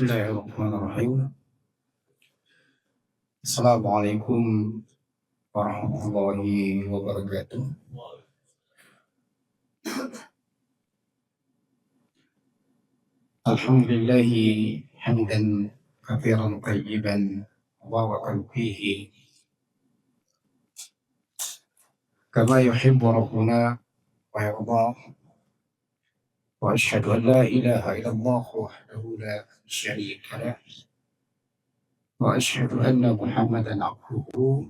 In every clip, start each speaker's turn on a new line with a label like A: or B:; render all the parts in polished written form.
A: Bismillahirrahmanirrahim. Assalamualaikum warahmatullahi wabarakatuh. Alhamdulillahi hamdan katsiran tayyiban mubarakan fihi kama yuhibbu rabbuna wa yarda. Wa asyhadu an la ilaha illallah wahdahu la syarika lah. Wa asyhadu anna Muhammadan abduhu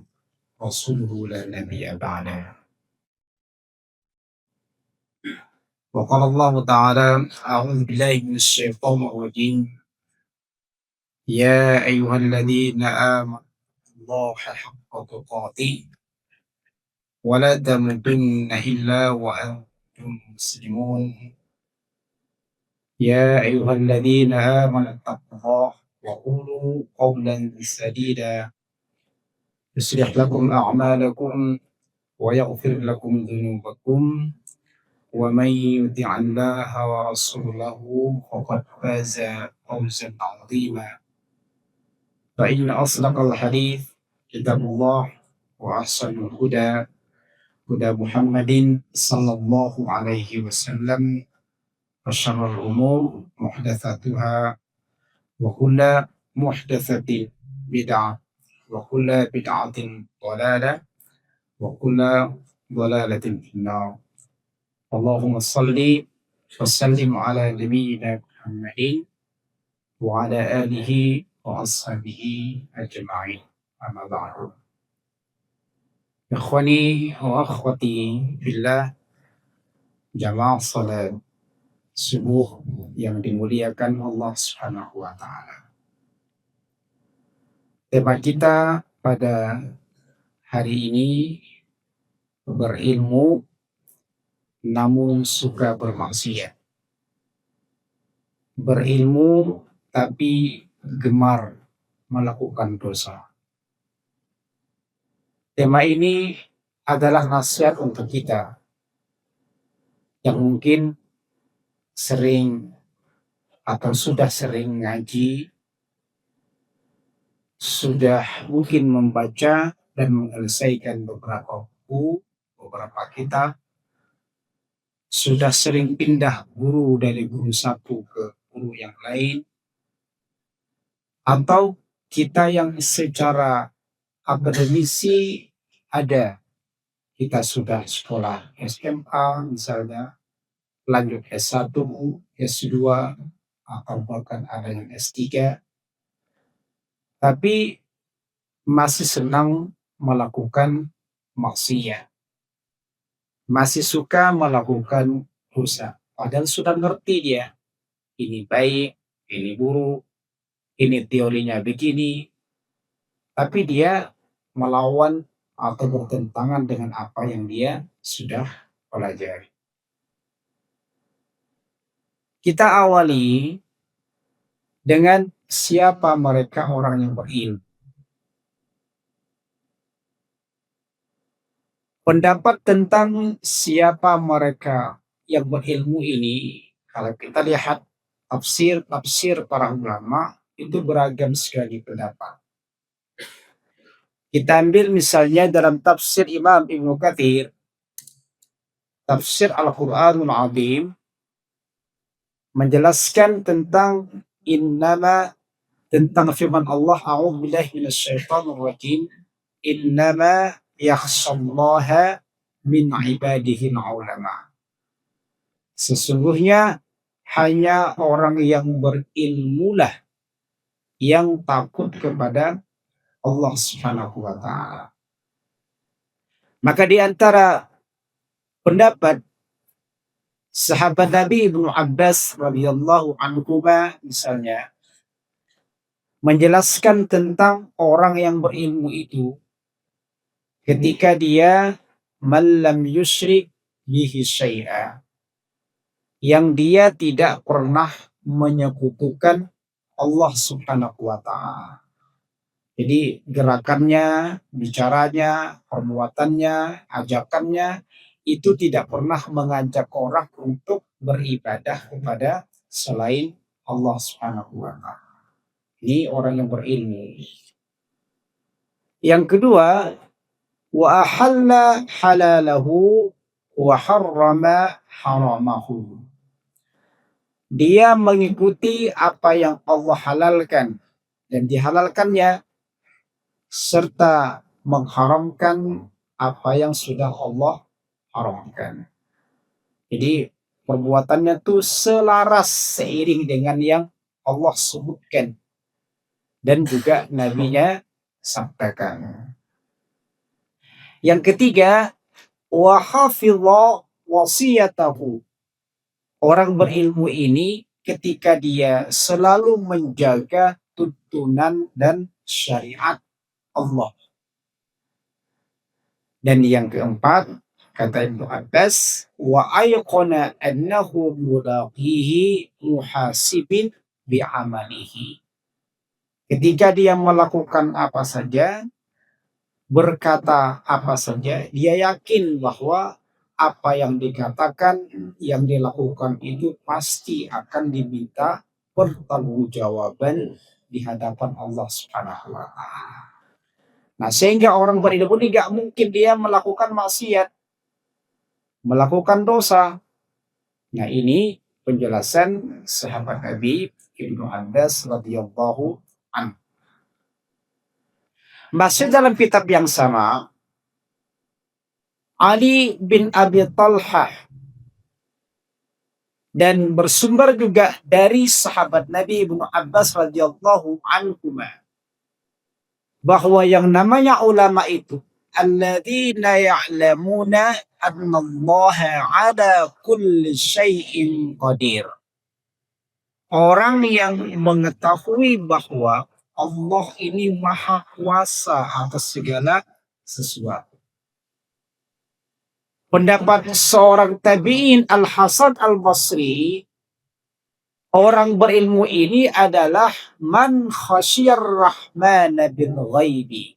A: rasuluhu la nabiyya ba'da. Wa qala Allah ta'ala a'udzu billahi minasy syaithanir rajim. Ya ayyuhalladzina amanu Allaha haqqa tuqatih wa la tamutunna illa wa antum muslimun. Ya ayyuhalladzina amanu taqullaha wa qulu qawlan sadida yuslih lakum a'malakum wa yaghfir lakum dhunubakum wa may yuti'illaha wa rasulahu faqad faza fawzan 'azima. Fa inna asdaqal hadits kitabullah wa ahsanul huda huda Muhammadin sallallahu alaihi wasallam wa syarrul umur muhdatsatuha wa kullu muhdatsatin bid'ah wa kullu bid'atin dhalalah wa kullu dhalalatin finnar. Allahumma shalli wa sallim ala nabiyyina Muhammadin wa ala alihi wa ashabihi ajma'in. Amma ba'du. Ikhwani wa akhwati fillah, jamaah salat subuh yang dimuliakan Allah Subhanahu wa taala. Tema kita pada hari ini berilmu namun suka bermaksiat. Berilmu tapi gemar melakukan dosa. Tema ini adalah nasihat untuk kita yang mungkin sering atau sudah sering ngaji, sudah mungkin membaca dan menyelesaikan beberapa buku, beberapa kitab, sudah sering pindah guru dari guru satu ke guru yang lain, atau kita yang secara akademisi ada, kita sudah sekolah SMA misalnya, lanjut S1, S2, atau bahkan ada yang S3, tapi masih senang melakukan maksiat, masih suka melakukan dosa, padahal sudah ngerti dia, ini baik, ini buruk, ini teorinya begini, tapi dia melawan atau bertentangan dengan apa yang dia sudah pelajari. Kita awali dengan siapa mereka orang yang berilmu. Pendapat tentang siapa mereka yang berilmu ini, kalau kita lihat tafsir para ulama, itu beragam sekali pendapat. Kita ambil misalnya dalam tafsir Imam Ibnu Katsir, tafsir Al-Quranul Azim, menjelaskan tentang tentang firman Allah, a'udzubillahi minasyaitonir rajim, innama yakhshallaha min ibadihi ulama. Sesungguhnya hanya orang yang berilmulah yang takut kepada Allah Subhanahu wa taala. Maka di antara pendapat sahabat Nabi Ibnu Abbas radhiyallahu anhu misalnya menjelaskan tentang orang yang berilmu itu ketika dia man lam yusyrik bihi syai'a, yang dia tidak pernah menyekutukan Allah Subhanahu wa taala. Jadi gerakannya, bicaranya, perbuatannya, ajakannya itu tidak pernah mengajak orang untuk beribadah kepada selain Allah Subhanahu wa taala. Ini orang yang berilmu. Yang kedua, wa ahalla halalahu wa harrama haramahu. Dia mengikuti apa yang Allah halalkan dan dihalalkannya, serta mengharamkan apa yang sudah Allah haramkan. Jadi perbuatannya tuh selaras seiring dengan yang Allah sebutkan dan juga nabinya sabdakan. Yang ketiga, wa hafidha wasiyatahu. Orang berilmu ini ketika dia selalu menjaga tuntunan dan syariat Allah. Dan yang keempat, kata Ibnu Abbas, wa ayqana annahu mulaqihi muhasibin bi'amalihi. Ketika dia melakukan apa saja, berkata apa saja, dia yakin bahwa apa yang dikatakan, yang dilakukan itu pasti akan diminta pertanggungjawaban di hadapan Allah Subhanahu wa taala. Nah, sehingga orang berilmu ini gak mungkin dia melakukan maksiat, melakukan dosa. Nah, ini penjelasan sahabat Nabi Ibnu Abbas radhiyallahu anhu. Masih dalam kitab yang sama, Ali bin Abi Talhah dan bersumber juga dari sahabat Nabi Ibnu Abbas radhiyallahu anhu bahwa yang namanya ulama itu alladzina ya'lamuna annallaha ala kulli syai'in qadir. Orang yang mengetahui bahwa Allah ini maha kuasa atas segala sesuatu. Pendapat seorang tabi'in Al-Hasan Al-Basri, orang berilmu ini adalah man khasyar rahmana bil ghaibi.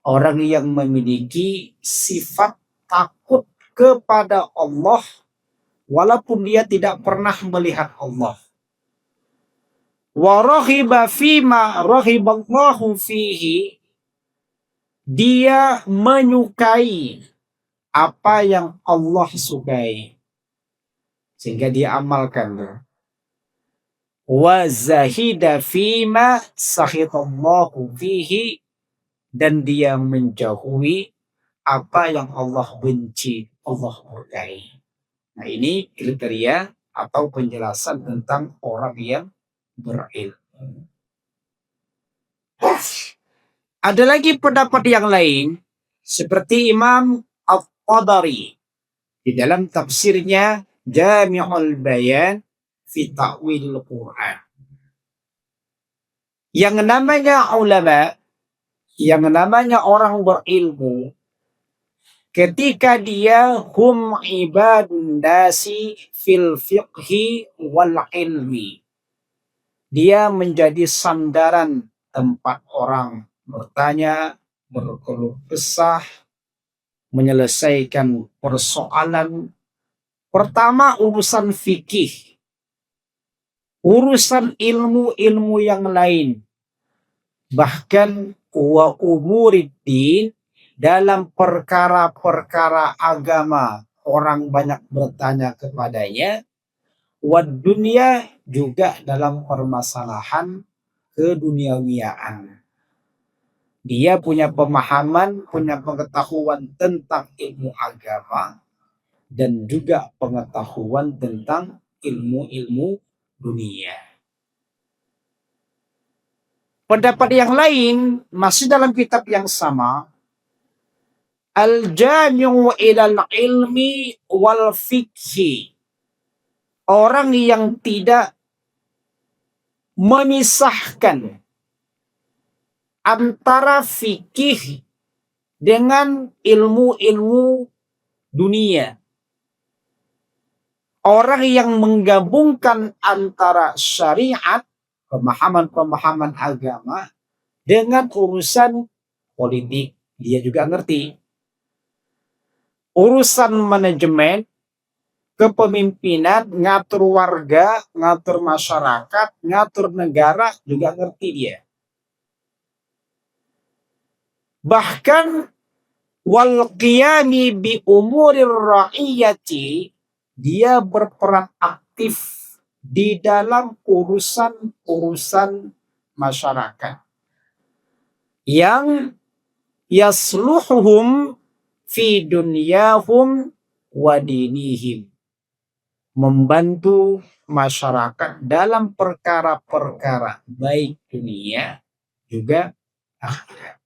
A: Orang yang memiliki sifat takut kepada Allah walaupun dia tidak pernah melihat Allah. Wa rahiba fima rahiballahu fihi. Dia menyukai apa yang Allah sukai sehingga dia amalkan. Wa zahida fima sakhitallahu fihi. Dan dia menjauhi apa yang Allah benci, Allah murkai. Nah, ini kriteria atau penjelasan tentang orang yang berilmu. Ada lagi pendapat yang lain seperti Imam At-Tabari di dalam tafsirnya Jami'ul Bayan fi Ta'wil Quran. Yang namanya ulama, yang namanya orang berilmu, ketika dia hum ibadun nasi fil fiqhi wal ilmi. Dia menjadi sandaran tempat orang bertanya, berkeluh kesah, menyelesaikan persoalan. Pertama urusan fikih, urusan ilmu-ilmu yang lain, bahkan wa umuriddin, dalam perkara-perkara agama orang banyak bertanya kepadanya. Wad dunia, juga dalam permasalahan keduniawiaan. Dia punya pemahaman, punya pengetahuan tentang ilmu agama dan juga pengetahuan tentang ilmu-ilmu dunia. Pendapat yang lain masih dalam kitab yang sama, Al-Jami'u ilal ilmi wal fikhi. Orang yang tidak memisahkan antara fikih dengan ilmu-ilmu dunia. Orang yang menggabungkan antara syariat, pemahaman-pemahaman agama, dengan urusan politik. Dia juga ngerti. Urusan manajemen, kepemimpinan, ngatur warga, ngatur masyarakat, ngatur negara juga ngerti dia. Bahkan wal qiyami bi umurir ra'iyati, dia berperan aktif di dalam urusan-urusan masyarakat yang yasluhuhum fi dunyahum wa dinihim, membantu masyarakat dalam perkara-perkara baik dunia juga akhirat.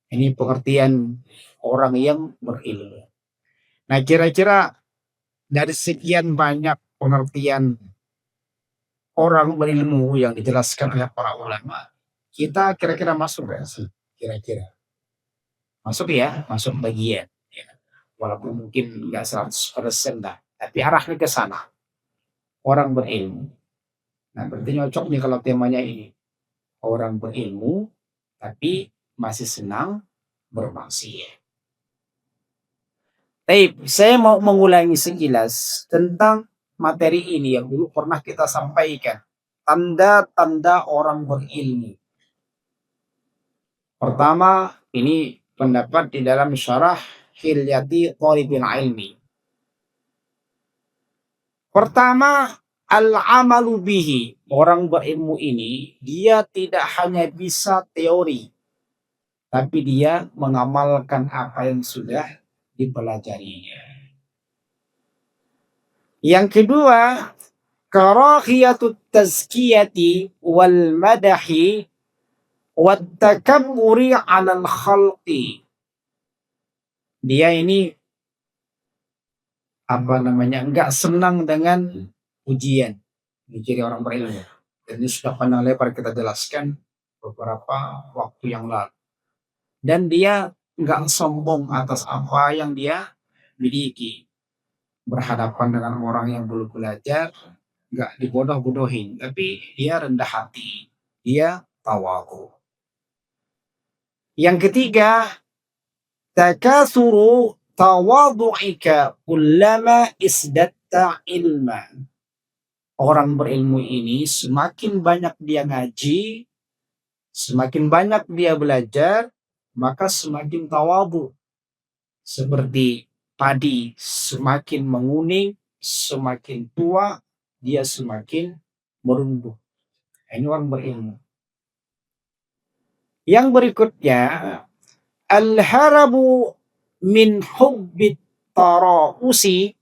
A: Ini pengertian orang yang berilmu. Nah, kira-kira dari sekian banyak pengertian orang berilmu yang dijelaskan oleh para ulama, kita kira-kira masuk gak sih? Kira-kira masuk ya, masuk bagian ya. Walaupun mungkin nggak 100% lah, tapi arahnya ke sana, orang berilmu. Nah, berarti cocok nih kalau temanya ini, orang berilmu tapi masih senang bermaksiat. Baik, saya mau mengulangi sekilas tentang materi ini yang dulu pernah kita sampaikan. Tanda-tanda orang berilmu. Pertama, ini pendapat di dalam syarah Hilyati Thalibil Ilmi. Pertama, al-amalu bihi. Orang berilmu ini, dia tidak hanya bisa teori, tapi dia mengamalkan apa yang sudah dipelajarinya. Yang kedua, karahiyatut tazkiyati wal madahi wat takabburi 'alal khalqi. Dia ini enggak senang dengan ujian. Ini ciri orang berilmu. Dan ini sudah pernah lebar kita jelaskan beberapa waktu yang lalu. Dan dia enggak sombong atas apa yang dia miliki. Berhadapan dengan orang yang belum belajar, enggak dibodoh-bodohin, tapi dia rendah hati, dia tawadhu. Yang ketiga, takasuru tawadhu'ika kullama isdatta ilma. Orang berilmu ini semakin banyak dia ngaji, semakin banyak dia belajar, maka semakin tawadhu. Seperti padi semakin menguning, semakin tua, dia semakin merumbuh. Ini orang berilmu. Yang berikutnya, al-harabu min hubbit tarausi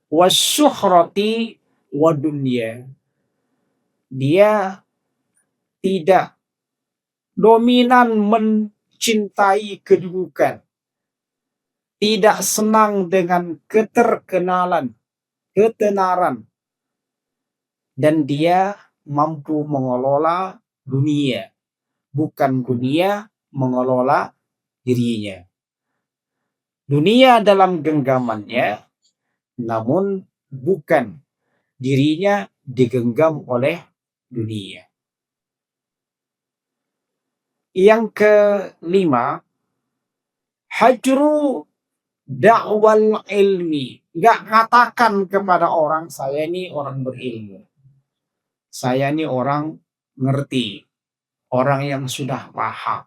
A: wasyuhrati wa dunya. Dia tidak dominan mencintai kedudukan, tidak senang dengan keterkenalan, ketenaran, dan dia mampu mengelola dunia, bukan dunia mengelola dirinya. Dunia dalam genggamannya, namun bukan dirinya digenggam oleh dunia. Yang kelima, hajru da'wal ilmi. Gak katakan kepada orang, saya ini orang berilmu, saya ini orang ngerti, orang yang sudah paham.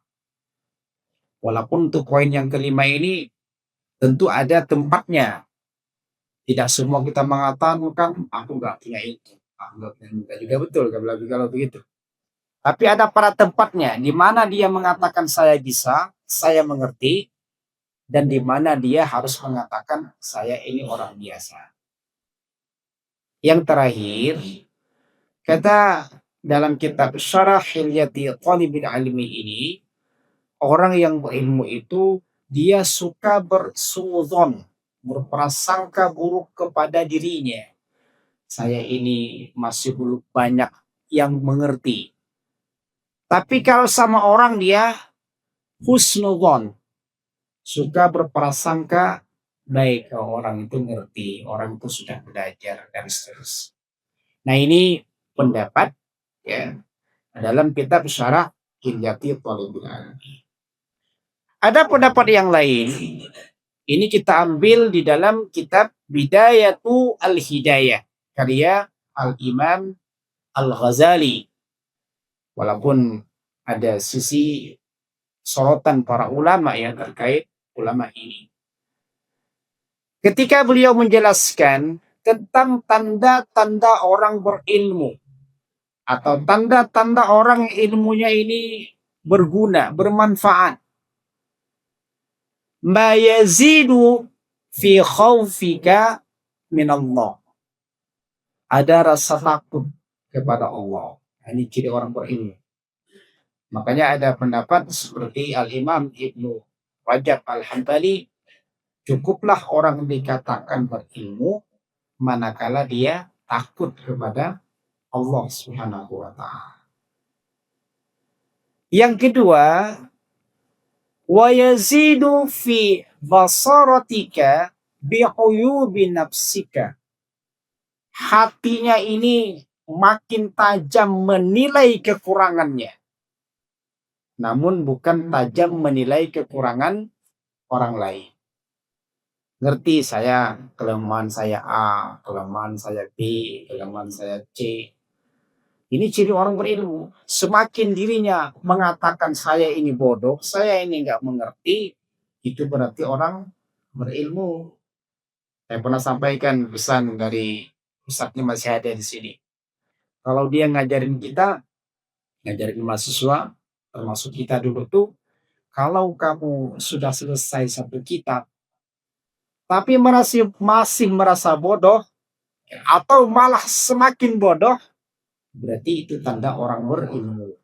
A: Walaupun untuk poin yang kelima ini tentu ada tempatnya. Tidak semua kita mengatakan, aku gak punya itu, aku gak punya itu. Juga betul kalau begitu. Tapi ada pada tempatnya, di mana dia mengatakan saya bisa, saya mengerti, dan di mana dia harus mengatakan saya ini orang biasa. Yang terakhir, kata dalam kitab Syarah Hilyati Thalibil Ilmi ini, orang yang berilmu itu dia suka bersuudzon, berprasangka buruk kepada dirinya. Saya ini masih belum banyak yang mengerti. Tapi kalau sama orang dia husnudzon, suka berprasangka baik, orang itu ngerti, orang itu sudah belajar dan seterusnya. Nah, ini pendapat ya dalam kitab Syarah Hilyati Thalibil Ilmi. Ada pendapat yang lain. Ini kita ambil di dalam kitab Bidayatu al-Hidayah, karya Al-Imam Al-Ghazali. Walaupun ada sisi sorotan para ulama yang terkait ulama ini. Ketika beliau menjelaskan tentang tanda-tanda orang berilmu atau tanda-tanda orang yang ilmunya ini berguna, bermanfaat. Ma yazidu fi khawfika min Allah. Ada rasa takut kepada Allah. Ini ciri orang berilmu. Makanya ada pendapat seperti Al-Imam Ibnu Rajab Al-Hambali, cukuplah orang dikatakan berilmu manakala dia takut kepada Allah Subhanahu wa taala. Yang kedua, wa yazidu fi basaratika bi uyubi nafsika. Hatinya ini makin tajam menilai kekurangannya. Namun bukan tajam menilai kekurangan orang lain. Ngerti saya, kelemahan saya A, kelemahan saya B, kelemahan saya C. Ini ciri orang berilmu. Semakin dirinya mengatakan saya ini bodoh, saya ini nggak mengerti, itu berarti orang berilmu. Saya pernah sampaikan pesan dari Ustadznya masih ada di sini. Kalau dia ngajarin kita, ngajarin mahasiswa, termasuk kita dulu tuh, kalau kamu sudah selesai satu kitab, tapi masih merasa bodoh, atau malah semakin bodoh, berarti itu tanda orang berilmu.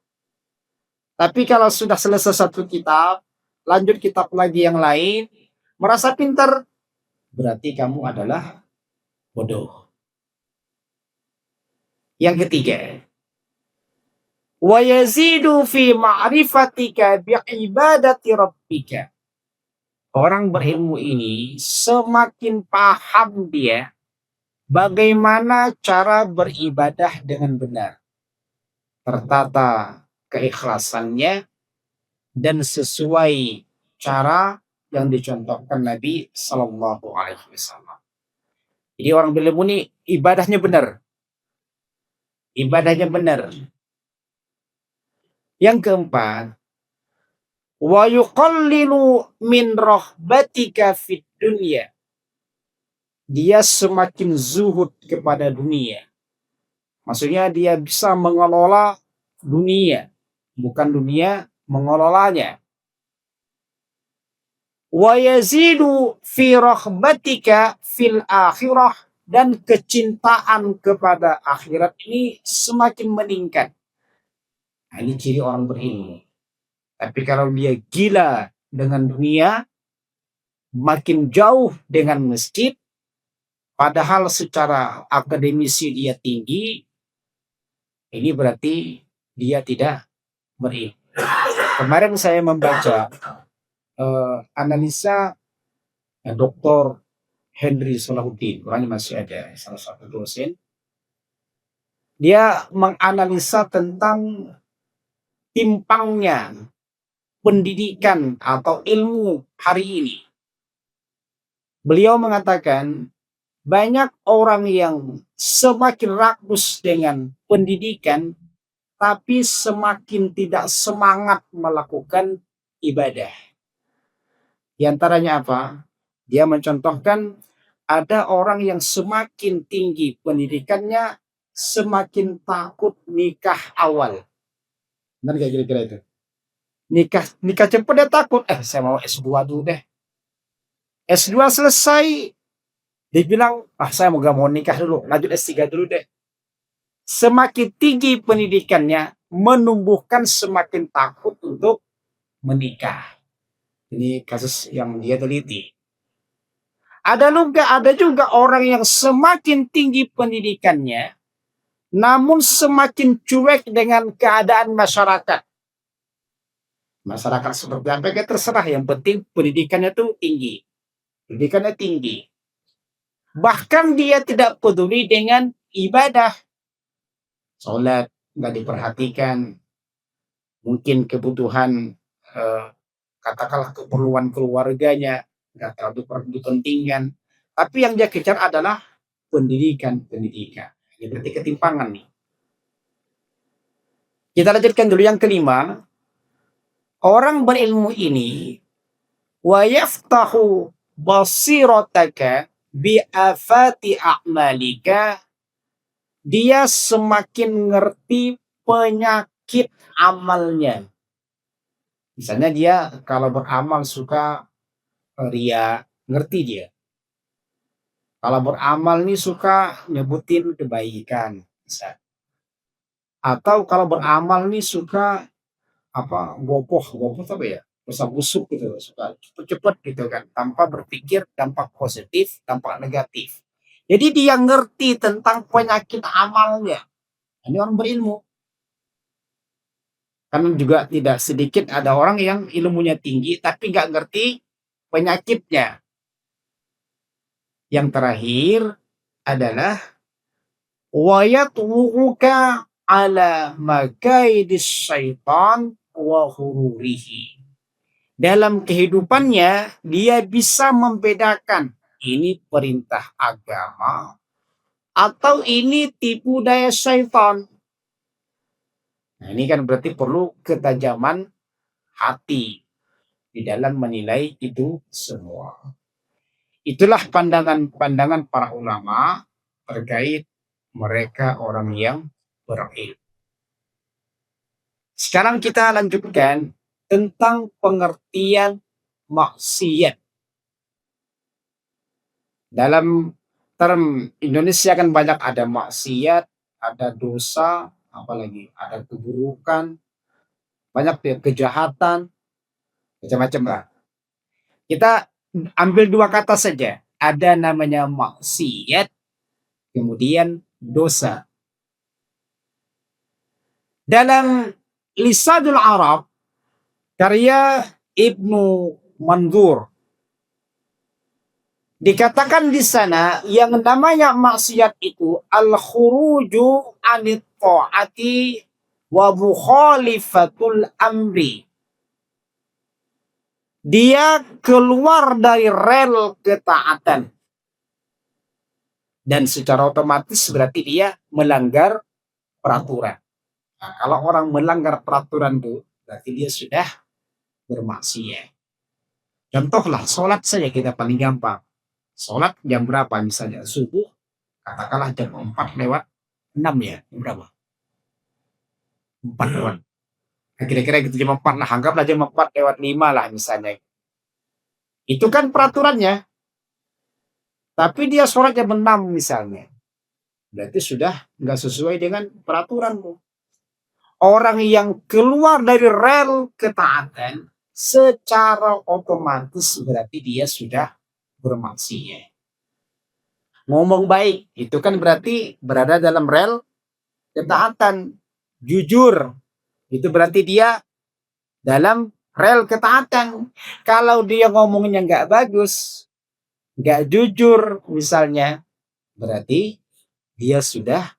A: Tapi kalau sudah selesai satu kitab, lanjut kitab lagi yang lain, merasa pintar, berarti kamu adalah bodoh. Yang ketiga, wa yazidu fi ma'rifatika bi'ibadati rabbika. Orang berilmu ini semakin paham dia bagaimana cara beribadah dengan benar, tertata keikhlasannya dan sesuai cara yang dicontohkan Nabi Sallallahu Alaihi Wasallam. Jadi orang berilmu ini ibadahnya benar, Yang keempat, wa yuqallilu min rahbatika fid dunya. Dia semakin zuhud kepada dunia. Maksudnya dia bisa mengelola dunia, bukan dunia mengelolanya. Wa yazidu fi rahbatika fil akhirah, dan kecintaan kepada akhirat ini semakin meningkat. Nah, ini ciri orang berilmu. Tapi kalau dia gila dengan dunia, makin jauh dengan masjid, padahal secara akademisi dia tinggi, ini berarti dia tidak berilmu. Kemarin saya membaca analisa Dr. Henry Salahuddin, orangnya masih ada, salah satu dosen. Dia menganalisa tentang timpangnya pendidikan atau ilmu hari ini. Beliau mengatakan banyak orang yang semakin rakus dengan pendidikan, tapi semakin tidak semangat melakukan ibadah. Di antaranya apa? Dia mencontohkan ada orang yang semakin tinggi pendidikannya, semakin takut nikah awal. Benar gak kira-kira itu? Nikah cepat dia takut. Saya mau S2 dulu deh. S2 selesai, dia bilang, saya gak mau nikah dulu, lanjut S3 dulu deh. Semakin tinggi pendidikannya, menumbuhkan semakin takut untuk menikah. Ini kasus yang dia teliti. Ada juga orang yang semakin tinggi pendidikannya, namun semakin cuek dengan keadaan masyarakat. Masyarakat seperti apa, terserah, yang penting pendidikannya tuh tinggi. Bahkan dia tidak peduli dengan ibadah. Sholat nggak diperhatikan. Mungkin kebutuhan, katakanlah keperluan keluarganya nggak terlalu dipentingkan. Tapi yang dia kejar adalah pendidikan. Ini berarti ketimpangan nih. Kita lanjutkan dulu yang kelima. Orang berilmu ini wa yaftahu basirataka bi afati a'malika, dia semakin ngerti penyakit amalnya. Misalnya dia kalau beramal suka ria, ngerti dia. Kalau beramal nih suka nyebutin kebaikan, bisa. Atau kalau beramal nih suka gopoh apa ya? Besar busuk gitu, suka cepet-cepet gitu kan, tanpa berpikir dampak positif, dampak negatif. Jadi dia ngerti tentang penyakit amalnya. Ini orang berilmu. Kan juga tidak sedikit ada orang yang ilmunya tinggi tapi nggak ngerti penyakitnya. Yang terakhir adalah wayatwuka ala makaidis syaitan wa hururihi. Dalam kehidupannya dia bisa membedakan ini perintah agama atau ini tipu daya syaitan. Nah, ini kan berarti perlu ketajaman hati di dalam menilai itu semua. Itulah pandangan-pandangan para ulama terkait mereka orang yang berilmu. Sekarang kita lanjutkan tentang pengertian maksiat. Dalam term Indonesia kan banyak ada maksiat, ada dosa, apalagi ada keburukan, banyak kejahatan, macam-macam lah. Kita ambil dua kata saja. Ada namanya maksiat, kemudian dosa. Dalam Lisanul Arab, karya Ibnu Mandur, dikatakan di sana yang namanya maksiat itu al-khuruju anit ta'ati wa mukhalifatul amri. Dia keluar dari rel ketaatan. Dan secara otomatis berarti dia melanggar peraturan. Nah, kalau orang melanggar peraturan itu, berarti dia sudah bermaksiat. Contohlah, sholat saja kita paling gampang. Sholat jam berapa misalnya? Subuh, katakanlah jam 4 lewat 6 ya. Jam berapa? 4 lewat. Nah, kira-kira gitu jam 4 lah. Anggaplah jam 4 lewat 5 lah misalnya. Itu kan peraturannya. Tapi dia sholat jam 6 misalnya. Berarti sudah nggak sesuai dengan peraturanmu. Orang yang keluar dari rel ketaatan secara otomatis berarti dia sudah bermaksiat. Ngomong baik itu kan berarti berada dalam rel ketaatan. Jujur itu berarti dia dalam rel ketaatan. Kalau dia ngomongnya nggak bagus, nggak jujur misalnya, berarti dia sudah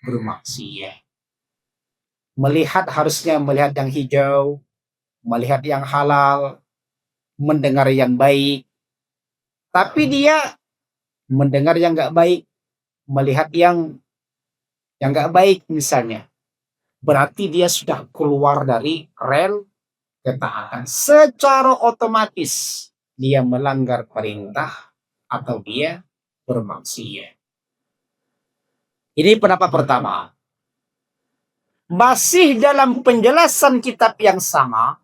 A: bermaksiat. Melihat harusnya melihat yang hijau, melihat yang halal, mendengar yang baik. Tapi dia mendengar yang nggak baik, melihat yang nggak baik misalnya. Berarti dia sudah keluar dari rel ketaatan. Secara otomatis dia melanggar perintah atau dia bermaksiat. Ini pendapat pertama. Masih dalam penjelasan kitab yang sama,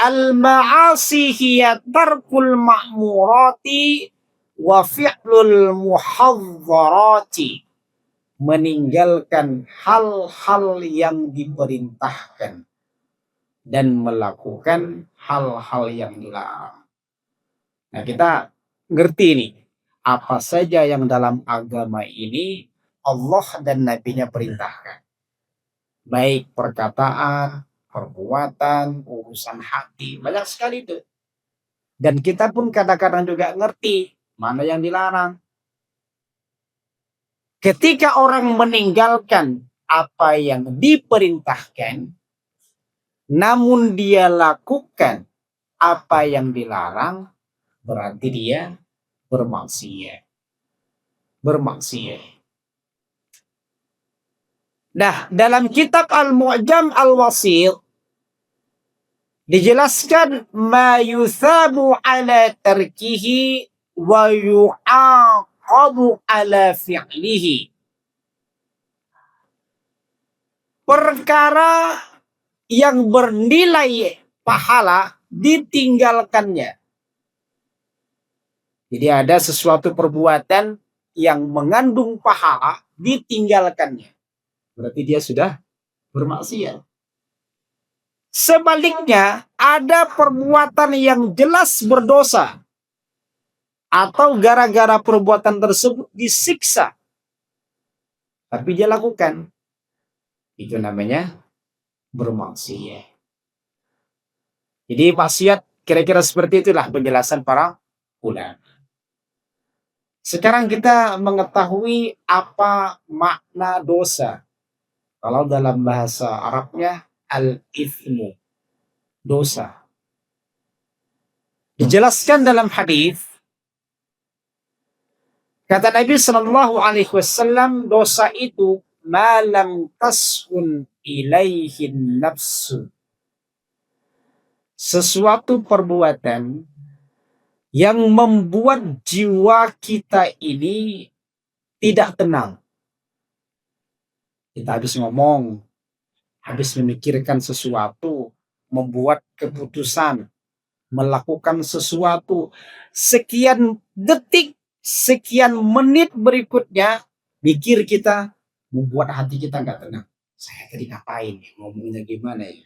A: al-ma'asi hiya tarkul ma'murati wa fi'lul muhadharati. Meninggalkan hal-hal yang diperintahkan dan melakukan hal-hal yang dilarang. Nah, kita ngerti nih, apa saja yang dalam agama ini Allah dan Nabi-Nya perintahkan. Baik perkataan, perbuatan, urusan hati, banyak sekali itu. Dan kita pun kadang-kadang juga ngerti mana yang dilarang. Ketika orang meninggalkan apa yang diperintahkan, namun dia lakukan apa yang dilarang, berarti dia bermaksiat. bermaksiat. Nah, dalam kitab Al-Mu'jam Al-Wasit dijelaskan ma yuthabu ala tarkihi wa yu'aqabu ala fi'lihi. Perkara yang bernilai pahala ditinggalkannya. Jadi ada sesuatu perbuatan yang mengandung pahala ditinggalkannya. Berarti dia sudah bermaksiat. Sebaliknya, ada perbuatan yang jelas berdosa atau gara-gara perbuatan tersebut disiksa, tapi dia lakukan. Itu namanya bermaksiat. Jadi maksiat kira-kira seperti itulah penjelasan para ulama. Sekarang kita mengetahui apa makna dosa. Kalau dalam bahasa Arabnya al-ithmu, dosa. Dijelaskan dalam hadis, kata Nabi Shallallahu Alaihi Wasallam, dosa itu malam taskun ilaihin nafsu, sesuatu perbuatan yang membuat jiwa kita ini tidak tenang. Kita habis ngomong, habis memikirkan sesuatu, membuat keputusan, melakukan sesuatu, sekian detik, sekian menit berikutnya, mikir kita, membuat hati kita nggak tenang. Saya tadi ngapain? Ngomongnya gimana ya?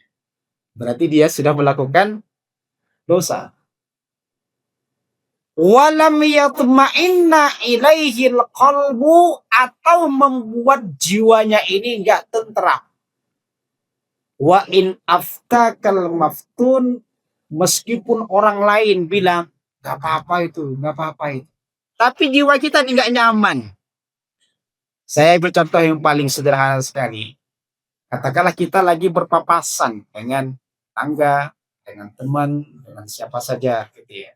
A: Berarti dia sudah melakukan dosa. Walam yatma'inna ilaihil qalbu, atau membuat jiwanya ini nggak tentram. Wa in aftakal maftun, meskipun orang lain bilang nggak apa-apa itu, nggak apa-apa itu, tapi jiwa kita nggak nyaman. Saya ambil contoh yang paling sederhana sekali. Katakanlah kita lagi berpapasan dengan tangga, dengan teman, dengan siapa saja gitu ya.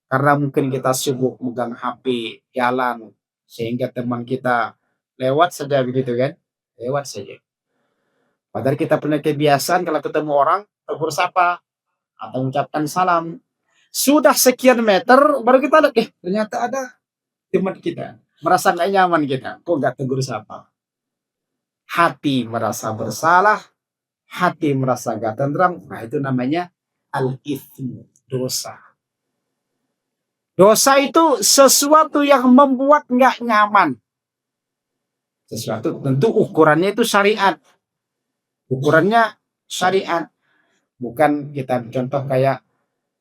A: Karena mungkin kita sibuk megang HP, jalan, sehingga teman kita lewat saja begitu kan, lewat saja. Padahal kita punya kebiasaan kalau ketemu orang tegur sapa atau mengucapkan salam. Sudah sekian meter baru kita lihat, ternyata ada teman kita. Merasa nggak nyaman kita, kok nggak tegur sapa. Hati merasa bersalah, hati merasa nggak tentram. Nah itu namanya al-ithmu, dosa. Dosa itu sesuatu yang membuat nggak nyaman. Sesuatu tentu ukurannya itu syariat. Ukurannya syariat. Bukan kita contoh kayak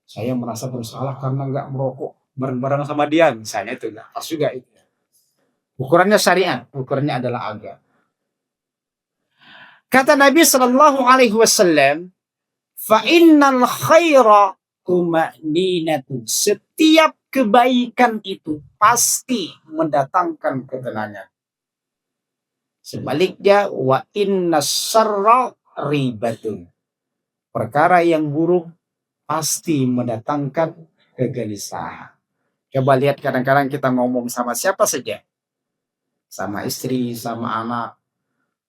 A: saya merasa bersalah karena nggak merokok bareng-bareng sama dia. Misalnya itu nggak pas juga itu. Ukurannya syariat. Ukurannya adalah agama. Kata Nabi Shallallahu Alaihi Wasallam, fa innal khaira tuma'ninatun. Setiap kebaikan itu pasti mendatangkan ketenangan. Sebaliknya, wa inna syarra ribatun. Perkara yang buruk pasti mendatangkan kegelisahan. Coba lihat kadang-kadang kita ngomong sama siapa saja. Sama istri, sama anak.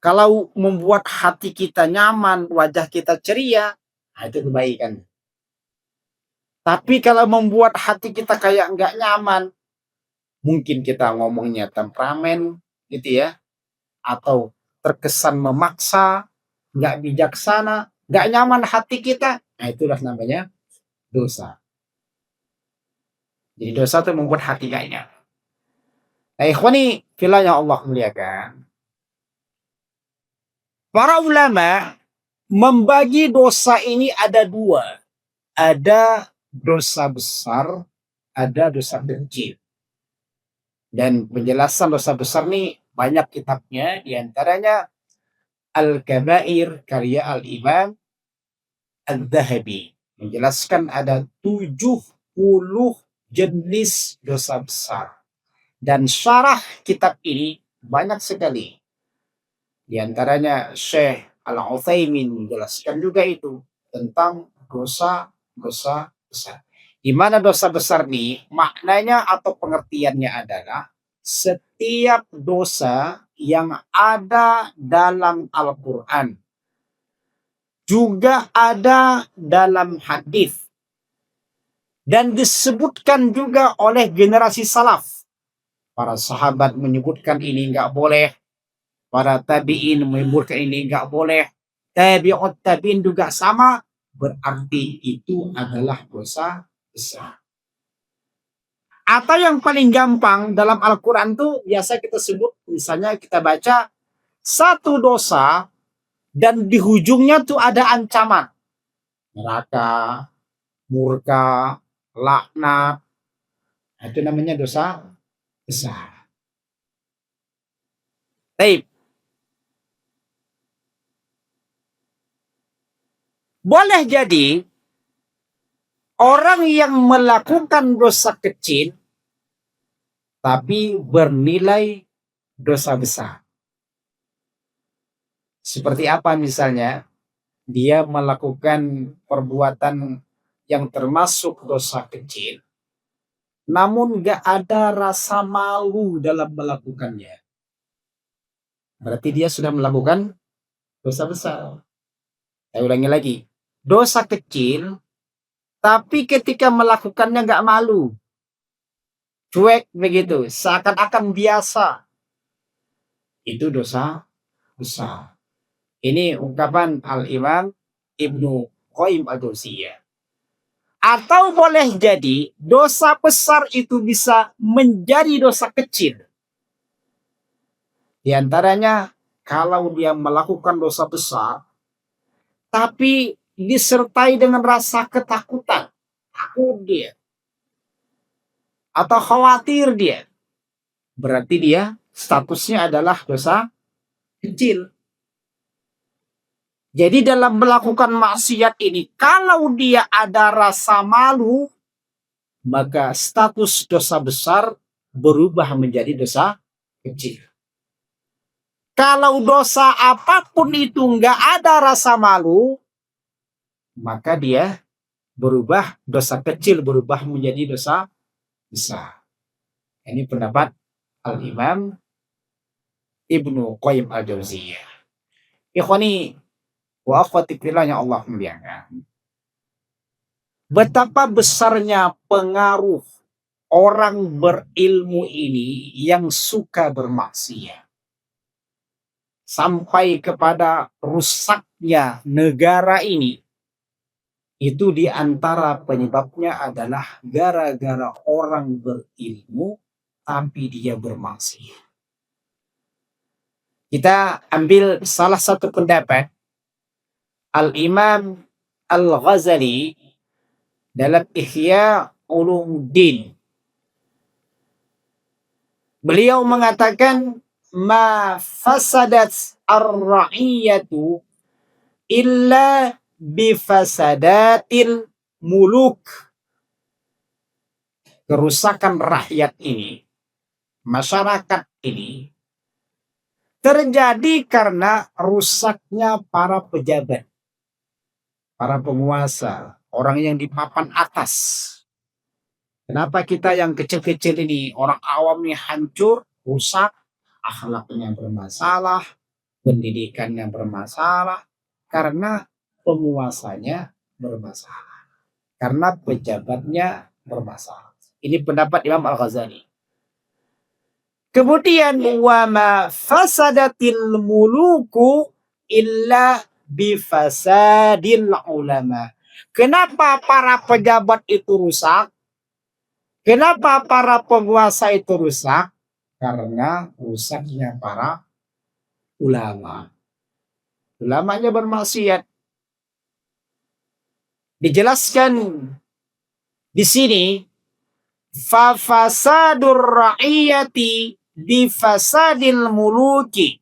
A: Kalau membuat hati kita nyaman, wajah kita ceria, itu kebaikan. Tapi kalau membuat hati kita kayak nggak nyaman, mungkin kita ngomongnya temperamen gitu ya, atau terkesan memaksa, nggak bijaksana, nggak nyaman hati kita, nah itulah namanya dosa. Jadi dosa itu membuat hati nggak nyaman. Nah ikhwani fillah yang Allah muliakan, para ulama membagi dosa ini ada dua. Ada dosa besar, ada dosa kecil. Dan penjelasan dosa besar ini banyak kitabnya, diantaranya Al-Kabair karya Al-Imam Al-Dhahabi. Menjelaskan ada 70 jenis dosa besar. Dan syarah kitab ini banyak sekali. Di antaranya Syekh Al-Utsaimin menjelaskan juga itu tentang dosa besar. Di mana dosa besar ini maknanya atau pengertiannya adalah setiap dosa yang ada dalam Al-Quran, juga ada dalam hadis, dan disebutkan juga oleh generasi salaf. Para sahabat menyebutkan ini nggak boleh, para tabi'in menyebutkan ini nggak boleh, tabi'ut tabi'in juga sama, berarti itu adalah dosa besar. Atau yang paling gampang dalam Al-Quran tuh biasa kita sebut, misalnya kita baca satu dosa dan di ujungnya tuh ada ancaman. Neraka, murka, laknat. Itu namanya dosa besar. Baik. Boleh jadi orang yang melakukan dosa kecil tapi bernilai dosa besar. Seperti apa misalnya? Dia melakukan perbuatan yang termasuk dosa kecil, namun gak ada rasa malu dalam melakukannya. Berarti dia sudah melakukan dosa besar. Saya ulangi lagi. Dosa kecil, tapi ketika melakukannya gak malu. Cuek begitu, seakan-akan biasa. Itu dosa besar. Ini ungkapan Al-Imam Ibnu Qayyim al-Jauziyah. Atau boleh jadi dosa besar itu bisa menjadi dosa kecil. Di antaranya kalau dia melakukan dosa besar tapi disertai dengan rasa ketakutan, takut dia atau khawatir dia, berarti dia statusnya adalah dosa kecil. Jadi dalam melakukan maksiat ini, kalau dia ada rasa malu, maka status dosa besar berubah menjadi dosa kecil. Kalau dosa apapun itu nggak ada rasa malu, maka dia berubah, dosa kecil berubah menjadi dosa besar. Ini pendapat Al-Imam Ibnu Qayyim al-Jauziyah. Ikhwani wa akhwati fillah yang Allah muliakan. Betapa besarnya pengaruh orang berilmu ini yang suka bermaksiat. Sampai kepada rusaknya negara ini. Itu diantara penyebabnya adalah gara-gara orang berilmu tapi dia bermaksiat. Kita ambil salah satu pendapat Al-Imam Al-Ghazali dalam Ihya Ulumuddin. Beliau mengatakan ma fasadat ar-ra'iyatu illa bifasadatil muluk. Kerusakan rakyat ini, masyarakat ini, terjadi karena rusaknya para pejabat, para penguasa, orang yang di papan atas. Kenapa kita yang kecil-kecil ini, orang awam ini hancur, rusak, akhlaknya bermasalah, pendidikannya bermasalah, karena penguasanya bermasalah, karena pejabatnya bermasalah. Ini pendapat Imam Al-Ghazali. Kemudian wa ma fasadatil muluku illa bifasadil ulama. Kenapa para pejabat itu rusak? Kenapa para penguasa itu rusak? Karena rusaknya para ulama. Ulamanya bermaksiat. Dijelaskan di sini, fa fasadur ra'iyati bi fasadil muluki.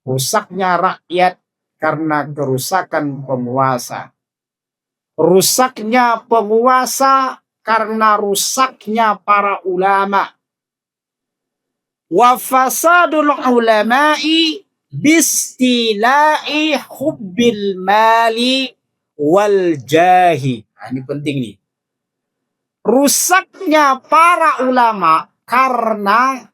A: Rusaknya rakyat karena kerusakan penguasa. Rusaknya penguasa karena rusaknya para ulama. Wa fasadul ulama'i bistila'i hubbil mali wal jahi. Nah, ini penting nih. Rusaknya para ulama karena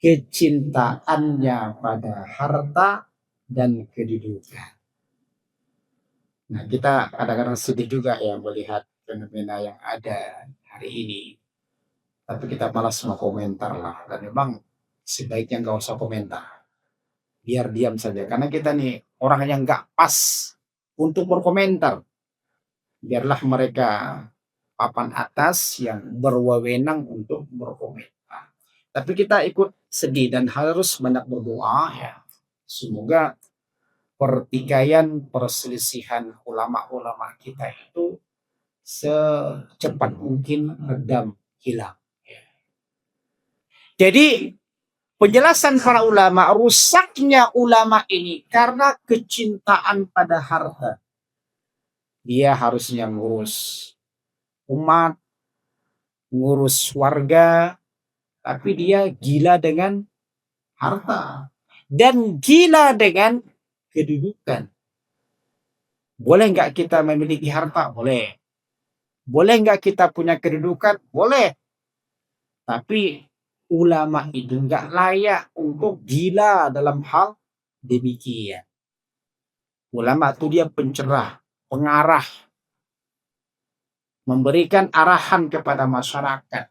A: kecintaannya pada harta dan kedudukan. Nah, kita kadang-kadang sedih juga ya melihat fenomena yang ada hari ini. Tapi kita malas mau komentar lah. Dan memang sebaiknya nggak usah komentar. Biar diam saja. Karena kita nih orang yang nggak pas untuk berkomentar. Biarlah mereka papan atas yang berwenang untuk berkomentar. Tapi kita ikut sedih dan harus banyak berdoa ya. Semoga pertikaian perselisihan ulama-ulama kita itu secepat mungkin redam hilang. Jadi penjelasan para ulama, rusaknya ulama ini karena kecintaan pada harta. Dia harusnya ngurus umat, ngurus warga, tapi dia gila dengan harta dan gila dengan kedudukan. Boleh nggak kita memiliki harta? Boleh. Boleh nggak kita punya kedudukan? Boleh. Tapi ulama itu nggak layak untuk gila dalam hal demikian. Ulama itu dia pencerah, pengarah, memberikan arahan kepada masyarakat.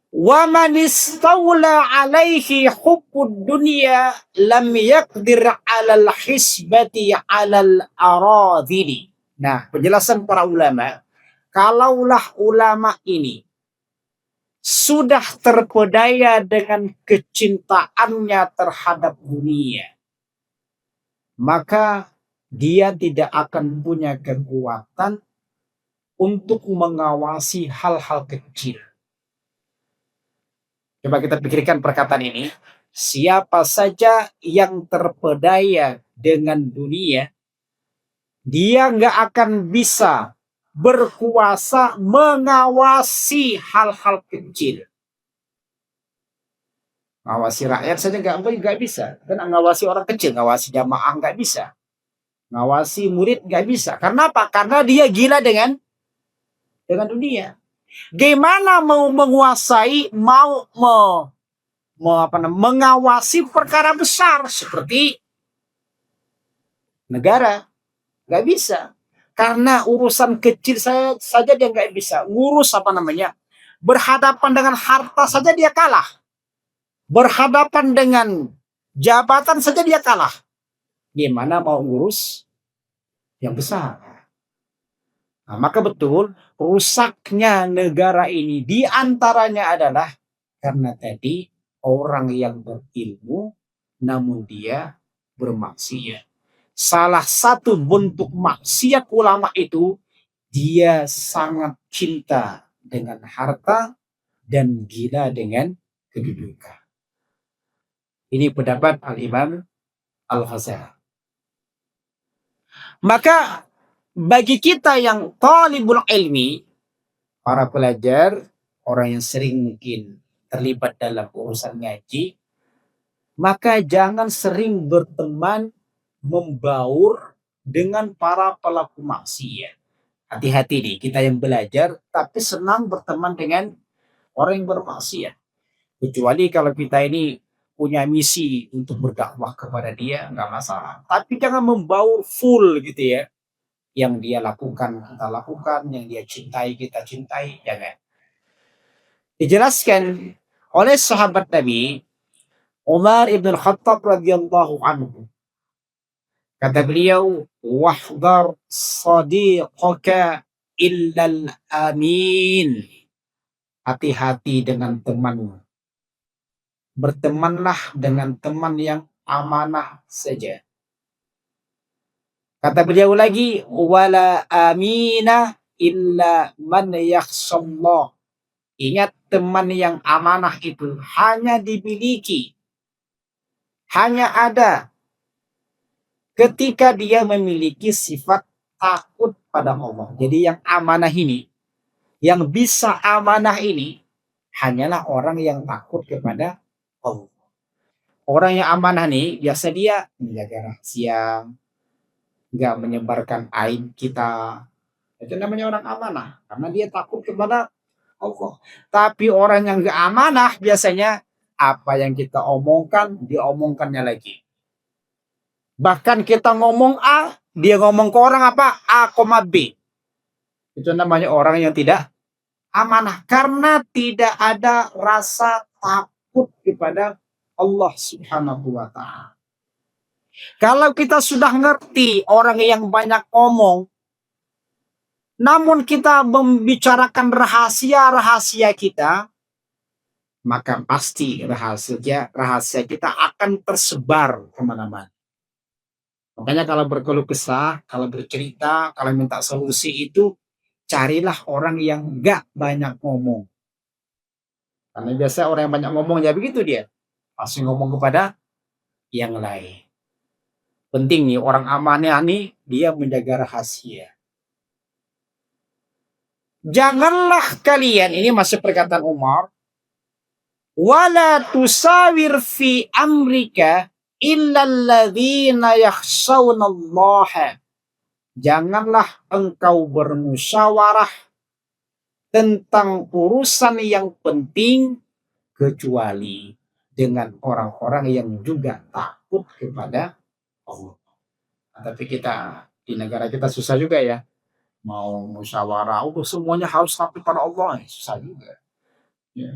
A: Wa man istawla alaihi hubbud dunya lam yaqdir 'alal hisbati 'alal aradhili. Nah, penjelasan para ulama, kalaulah ulama ini sudah terpedaya dengan kecintaannya terhadap dunia, maka dia tidak akan punya kekuatan untuk mengawasi hal-hal kecil. Coba kita pikirkan perkataan ini. Siapa saja yang terpedaya dengan dunia, dia nggak akan bisa berkuasa mengawasi hal-hal kecil. Ngawasi rakyat saja nggak bisa. Dan ngawasi orang kecil, ngawasi jamaah nggak bisa. Ngawasi murid nggak bisa. Karena apa? Karena dia gila dengan dunia. Gimana mau menguasai, mengawasi perkara besar seperti negara? Nggak bisa. Karena urusan kecil saja dia nggak bisa. Ngurus berhadapan dengan harta saja dia kalah. Berhadapan dengan jabatan saja dia kalah. Gimana mau ngurus yang besar? Nah, maka betul rusaknya negara ini diantaranya adalah karena tadi orang yang berilmu namun dia bermaksiat. Salah satu bentuk maksiat ulama itu dia sangat cinta dengan harta dan gila dengan kedudukan. Ini pendapat Al-Imam Al-Ghazali. Maka bagi kita yang talibul ilmi, para pelajar, orang yang sering mungkin terlibat dalam urusan ngaji, maka jangan sering berteman membaur dengan para pelaku maksiat. Hati-hati nih, kita yang belajar tapi senang berteman dengan orang yang bermaksiat. Kecuali kalau kita ini punya misi untuk berdakwah kepada dia, nggak masalah. Tapi jangan membaur full gitu ya. Yang dia lakukan, kita lakukan. Yang dia cintai, kita cintai. Jangan. Dijelaskan oleh sahabat Nabi Umar ibn Khattab radhiyallahu anhu. Kata beliau, wahdar sadiqaka illal amin. Hati-hati dengan temanmu. Bertemanlah dengan teman yang amanah saja. Kata beliau lagi, wala amina illa man yakhshallah. Ingat, teman yang amanah itu hanya dimiliki, hanya ada ketika dia memiliki sifat takut pada Allah. Jadi yang amanah ini, yang bisa amanah ini, hanyalah orang yang takut kepada Allah. Orang yang amanah nih, biasa dia menjaga rahasia, nggak menyebarkan aib kita. Itu namanya orang amanah. Karena dia takut kepada Allah. Tapi orang yang gak amanah biasanya apa yang kita omongkan, diomongkannya lagi. Bahkan kita ngomong A, dia ngomong ke orang apa? A, B. Itu namanya orang yang tidak amanah. Karena tidak ada rasa takut kepada Allah Subhanahu wa ta'ala. Kalau kita sudah ngerti orang yang banyak ngomong, namun kita membicarakan rahasia-rahasia kita, maka pasti rahasia kita akan tersebar kemana-mana. Makanya kalau berkeluh kesah, kalau bercerita, kalau minta solusi itu, carilah orang yang gak banyak ngomong. Karena biasa orang yang banyak ngomong ya begitu dia. Pasti ngomong kepada yang lain. Penting nih orang amanah nih, dia menjaga rahasia. Janganlah kalian, ini masih perkataan Umar, wala tusawir fi amrika illalladzina yakhshawnallaha. Janganlah engkau bermusyawarah tentang urusan yang penting kecuali dengan orang-orang yang juga takut kepada Allah. Tapi kita di negara kita susah juga ya. Mau musyawarah, semuanya harus takut pada Allah, susah juga. Ya.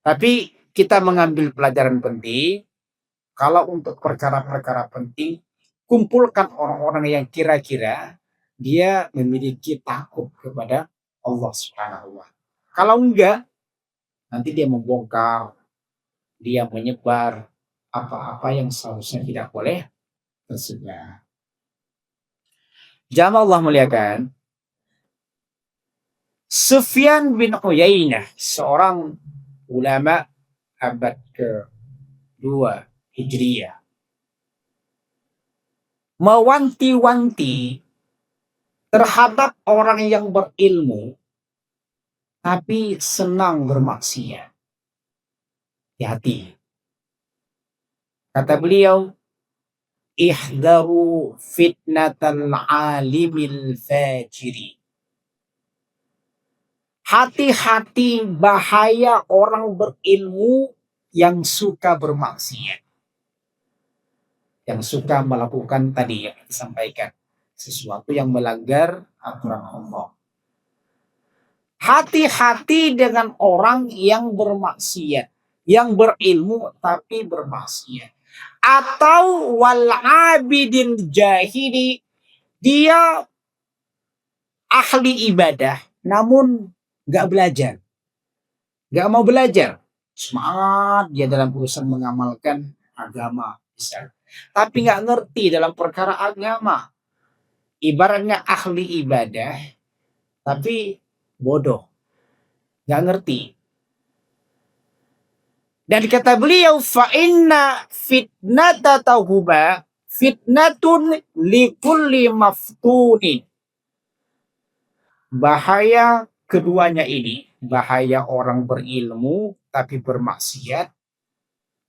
A: Tapi kita mengambil pelajaran penting. Kalau untuk perkara-perkara penting, kumpulkan orang-orang yang kira-kira dia memiliki takut kepada Allah Subhanahu wa. Kalau enggak, nanti dia membongkar, dia menyebar apa-apa yang seharusnya tidak boleh tersebar. Jamaah Allah muliakan, Sufyan bin Uyainah, seorang ulama abad ke-2 Hijriyah, mewanti-wanti terhadap orang yang berilmu tapi senang bermaksiat. Hati-hati. Kata beliau, ihdaru fitnatal alimil fajiri. Hati-hati bahaya orang berilmu yang suka bermaksiat. Yang suka melakukan tadi yang disampaikan. Sesuatu yang melanggar aturan Allah. Hati-hati dengan orang yang bermaksiat. Yang berilmu tapi bermaksiat. Atau wal abidin jahili. Dia ahli ibadah. Namun gak belajar. Gak mau belajar. Semangat dia dalam urusan mengamalkan agama. Tapi gak ngerti dalam perkara agama. Ibaratnya ahli ibadah. Tapi bodoh. Gak ngerti. Dan kata beliau, fa inna fitnata tauba fitnatun likulli maftunin. Bahaya keduanya ini, bahaya orang berilmu tapi bermaksiat,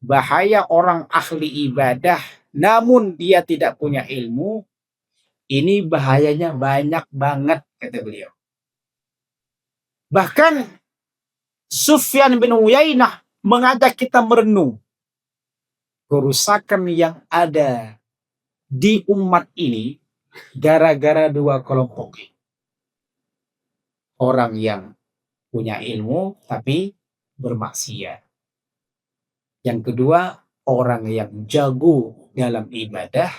A: bahaya orang ahli ibadah namun dia tidak punya ilmu, ini bahayanya banyak banget kata beliau. Bahkan Sufyan bin Uyainah mengajak kita merenung kerusakan yang ada di umat ini gara-gara dua kelompok. Orang yang punya ilmu tapi bermaksiat. Yang kedua, orang yang jago dalam ibadah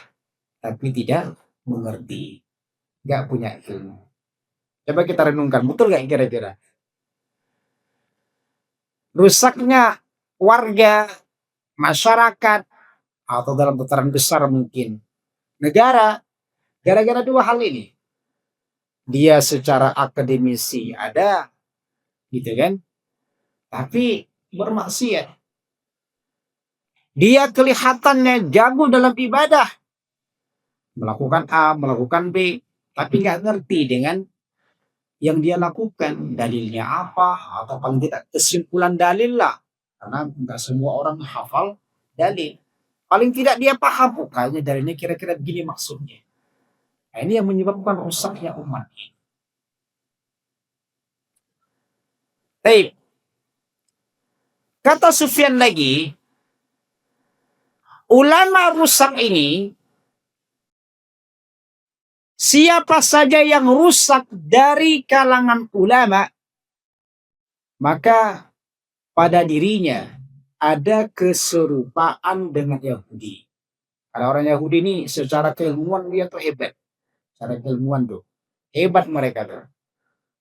A: tapi tidak mengerti. Gak punya ilmu. Coba kita renungkan, betul gak kira-kira? Rusaknya warga, masyarakat, atau dalam tataran besar mungkin negara, gara-gara dua hal ini. Dia secara akademisi ada, gitu kan, tapi bermaksiat. Dia kelihatannya jago dalam ibadah, melakukan A, melakukan B, tapi nggak ngerti dengan yang dia lakukan, dalilnya apa, atau paling tidak kesimpulan dalil lah. Karena nggak semua orang hafal dalil. Paling tidak dia paham, kayaknya dalilnya kira-kira begini maksudnya. Nah, ini yang menyebabkan rusaknya umat ini. Baik. Kata Sufyan lagi, ulama rusak ini, siapa saja yang rusak dari kalangan ulama, maka pada dirinya ada keserupaan dengan Yahudi. Kalau orang Yahudi ini secara keilmuan dia tuh hebat. Secara keilmuan tuh hebat mereka tuh.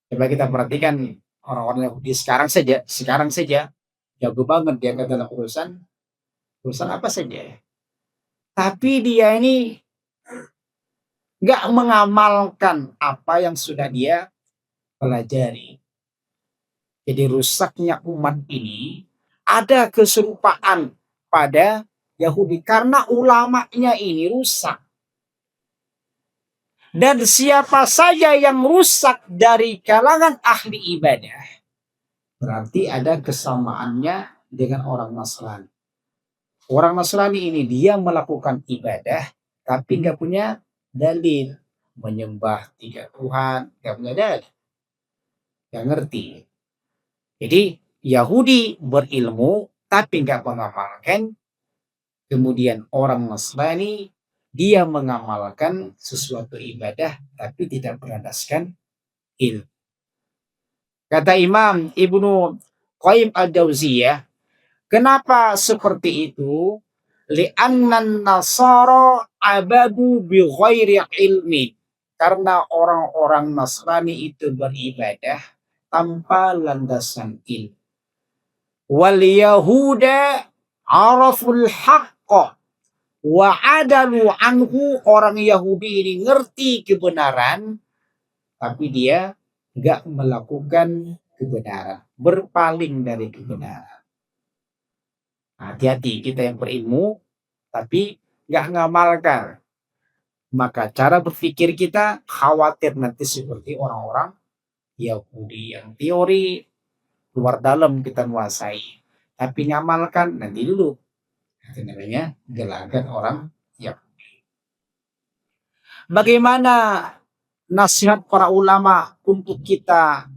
A: Coba kita perhatikan orang-orang Yahudi sekarang saja jago banget dia dalam urusan apa saja. Tapi dia ini nggak mengamalkan apa yang sudah dia pelajari. Jadi rusaknya umat ini ada keserupaan pada Yahudi karena ulamanya ini rusak. Dan siapa saja yang rusak dari kalangan ahli ibadah, berarti ada kesamaannya dengan orang Nasrani. Orang Nasrani ini dia melakukan ibadah, tapi nggak punya dalil. Menyembah 3 Tuhan, nggak punya dalil. Nggak ngerti. Jadi Yahudi berilmu, tapi nggak mengamalkan. Kemudian orang Nasrani dia mengamalkan sesuatu ibadah tapi tidak berlandaskan ilmu. Kata Imam Ibnu Qayyim al-Jauziyah, kenapa seperti itu? Li'annan nasara abadu bi ghairi ilmi. Karena orang-orang Nasrani itu beribadah tanpa landasan ilmu. Wal yahuda araful haqqa wa adalu anhu. Orang Yahudi ini ngerti kebenaran tapi dia nggak melakukan kebenaran, berpaling dari kebenaran. Hati-hati kita yang berilmu tapi nggak ngamalkan, maka cara berpikir kita khawatir nanti seperti orang-orang Yahudi yang teori luar dalam kita menguasai, tapi ngamalkan nanti dulu. Itu namanya gelagat orang Yahudi. Bagaimana nasihat para ulama untuk kita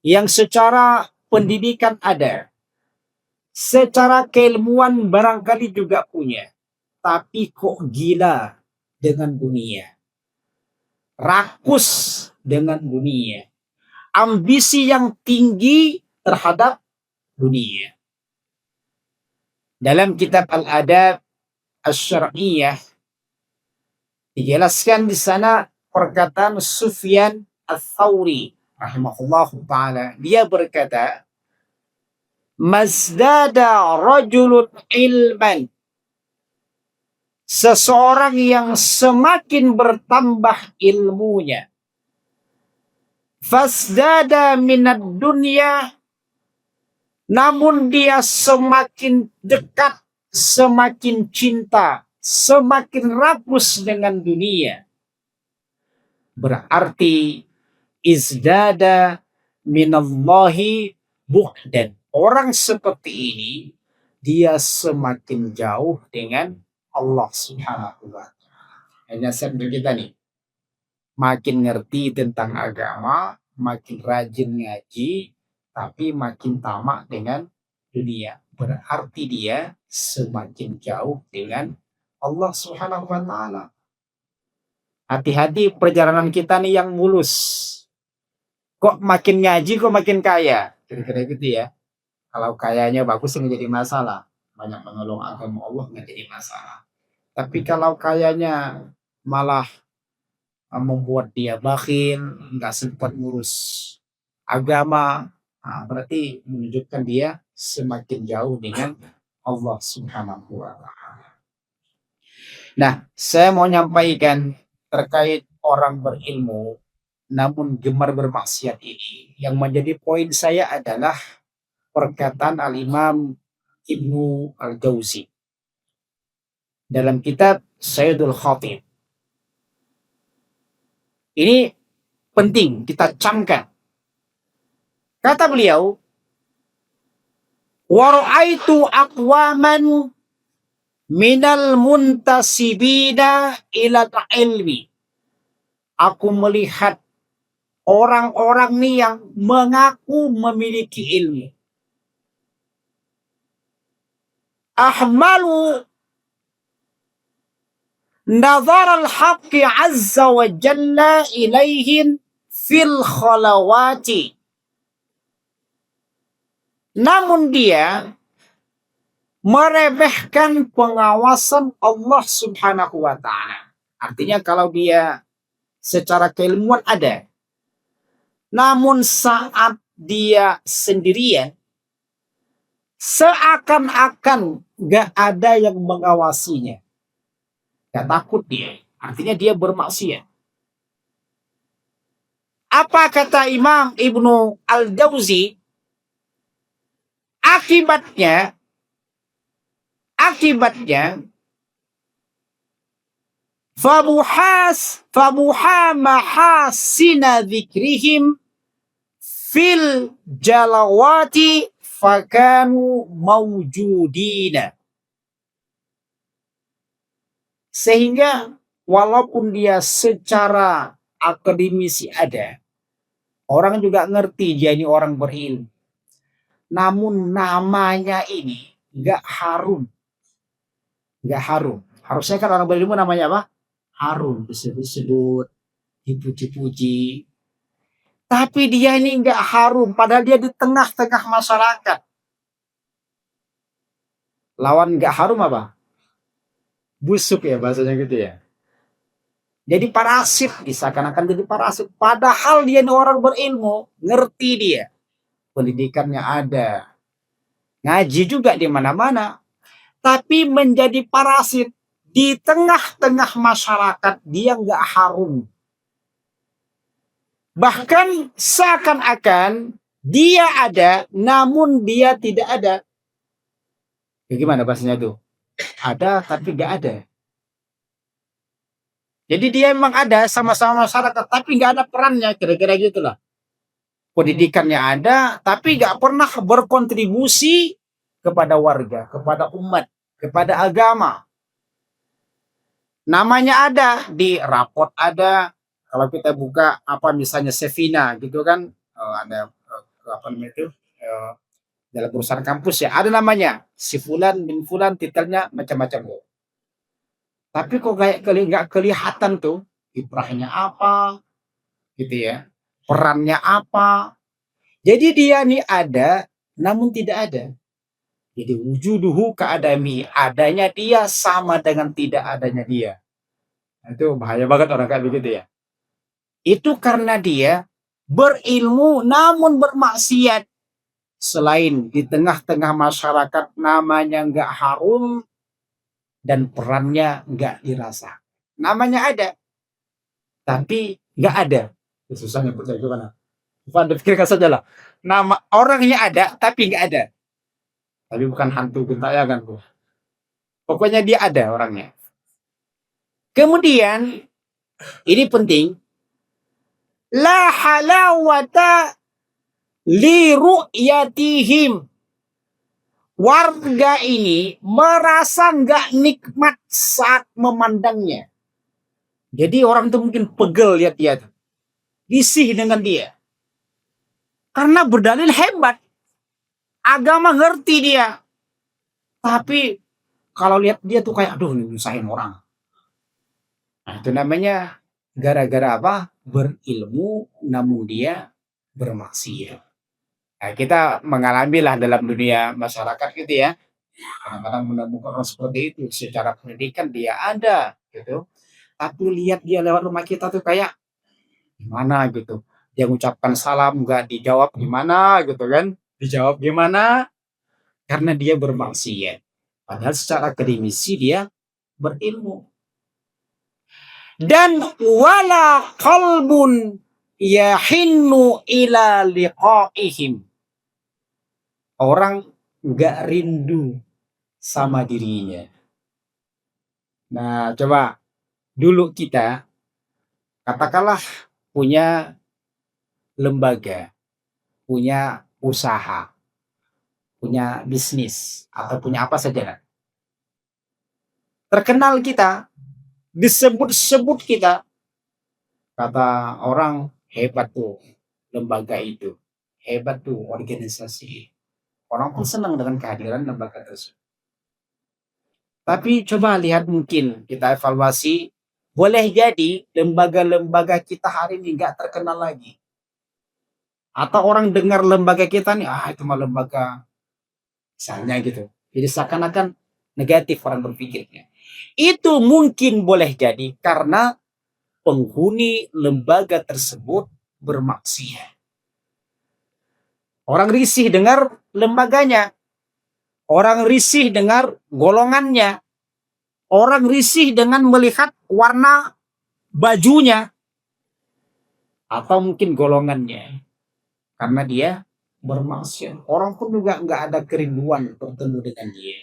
A: yang secara pendidikan ada, secara keilmuan barangkali juga punya, tapi kok gila dengan dunia, rakus dengan dunia, ambisi yang tinggi terhadap dunia. Dalam kitab Al-Adab Asy-Syar'iyyah dijelaskan di sana perkataan Sufyan Ats-Tsauri rahimahullahu taala. Dia berkata, "Mazdada rajulun ilman." Seseorang yang semakin bertambah ilmunya, fasdada minad dunya, namun dia semakin dekat, semakin cinta, semakin rakus dengan dunia, berarti izdada minallahi bu'dan. Orang seperti ini dia semakin jauh dengan Allah Subhanahu wa taala. Hanya untuk kita nih, makin ngerti tentang agama, makin rajin ngaji, tapi makin tamak dengan dunia. Berarti dia semakin jauh dengan Allah Subhanahu wa taala. Hati-hati perjalanan kita nih yang mulus. Kok makin ngaji kok makin kaya. Kira-kira gitu ya. Kalau kayanya bagus nggak jadi masalah. Banyak menolong agama Allah nggak jadi masalah. Tapi kalau kayanya malah membuat dia bakhil, nggak sempat ngurus agama, berarti menunjukkan dia semakin jauh dengan Allah Subhanahu wa taala. Nah, saya mau nyampaikan terkait orang berilmu namun gemar bermaksiat ini. Yang menjadi poin saya adalah perkataan Al-Imam Ibnu Al-Jauzi dalam kitab Sayyidul Khatib. Ini penting kita camkan. Kata beliau, wa ra'aitu aqwaman minal muntasibina ila ilmi. Aku melihat orang-orang nih yang mengaku memiliki ilmu. Ahmalu nazar al-haqqi azza wa jalla ilaihim fil khalawati. Namun dia meremehkan pengawasan Allah Subhanahu wa ta'ala. Artinya kalau dia secara keilmuan ada, namun saat dia sendirian, seakan-akan gak ada yang mengawasinya. Gak takut dia. Artinya dia bermaksiat. Apa kata Imam Ibnu Al-Jauzi? Akibatnya fabuha mahasina dzikrihim fil jalawati fakanu mawjudina. Sehingga walaupun dia secara akademisi ada, orang juga ngerti dia ini orang berilmu, namun namanya ini gak harum. Harusnya kan orang berilmu namanya apa? Harum, disebut-sebut, dipuji-puji. Tapi dia ini gak harum, padahal dia di tengah-tengah masyarakat. Lawan gak harum apa? Busuk ya bahasanya gitu ya. Jadi parasit, seakan-akan jadi parasit. Padahal dia ini orang berilmu, ngerti dia. Pendidikannya ada. Ngaji juga di mana-mana. Tapi menjadi parasit di tengah-tengah masyarakat, dia nggak harum. Bahkan seakan-akan dia ada, namun dia tidak ada. Bagaimana bahasanya tuh? Ada tapi nggak ada. Jadi dia memang ada sama-sama masyarakat, tapi nggak ada perannya, kira-kira gitulah. Pendidikannya ada, tapi nggak pernah berkontribusi kepada warga, kepada umat, kepada agama. Namanya ada, di raport ada. Kalau kita buka apa misalnya Sevina gitu kan, ada apa namanya itu, dalam perusahaan kampus ya, ada namanya si Fulan bin Fulan, titelnya macam-macam. Tapi kok kayak nggak kelihatan tuh kiprahnya apa, gitu ya, perannya apa. Jadi dia nih ada, namun tidak ada. Jadi wujuduhu ka'adami, adanya dia sama dengan tidak adanya dia. Itu bahaya banget orang kayak begitu ya. Itu karena dia berilmu namun bermaksiat. Selain di tengah-tengah masyarakat namanya nggak harum dan perannya nggak dirasa. Namanya ada, tapi nggak ada. Susah nyebutnya gimana? Anda pikirkan saja lah. Nama orangnya ada, tapi nggak ada. Tapi bukan hantu gentayangan, Bu. Pokoknya dia ada orangnya. Kemudian, ini penting. La halawata li ru'yatihim. Warga ini merasa nggak nikmat saat memandangnya. Jadi orang itu mungkin pegel lihat dia tuh. Risih dengan dia. Karena berdalil hebat. Agama ngerti dia. Tapi kalau lihat dia tuh kayak aduh nyusahin orang. Nah, itu namanya gara-gara apa? Berilmu namun dia bermaksiat. Nah, kita mengalami lah dalam dunia masyarakat gitu ya. Kadang-kadang menemukan orang seperti itu. Secara pendidikan dia ada gitu. Tapi lihat dia lewat rumah kita tuh kayak gimana gitu. Dia mengucapkan salam nggak dijawab gimana gitu kan. Dijawab gimana? Karena dia bermaksiat. Padahal secara akademisi dia berilmu. Dan wala qalbun yahinnu ila liqa'ihim. Orang nggak rindu sama dirinya. Nah, coba dulu kita katakanlah punya lembaga, punya usaha, punya bisnis, atau punya apa saja. Terkenal kita, disebut-sebut kita, kata orang Hebat tuh lembaga itu. Hebat tuh organisasi. Orang pun senang dengan kehadiran lembaga tersebut. Tapi coba lihat, mungkin kita evaluasi, boleh jadi lembaga-lembaga kita hari ini nggak terkenal lagi. Atau orang dengar lembaga kita nih, itu mah lembaga misalnya gitu. Jadi seakan-akan negatif orang berpikirnya. Itu mungkin boleh jadi karena penghuni lembaga tersebut bermaksiat. Orang risih dengar lembaganya. Orang risih dengar golongannya. Orang risih dengan melihat warna bajunya. Atau mungkin golongannya. Karena dia bermaksiat. Orang pun juga nggak ada kerinduan bertemu dengan dia.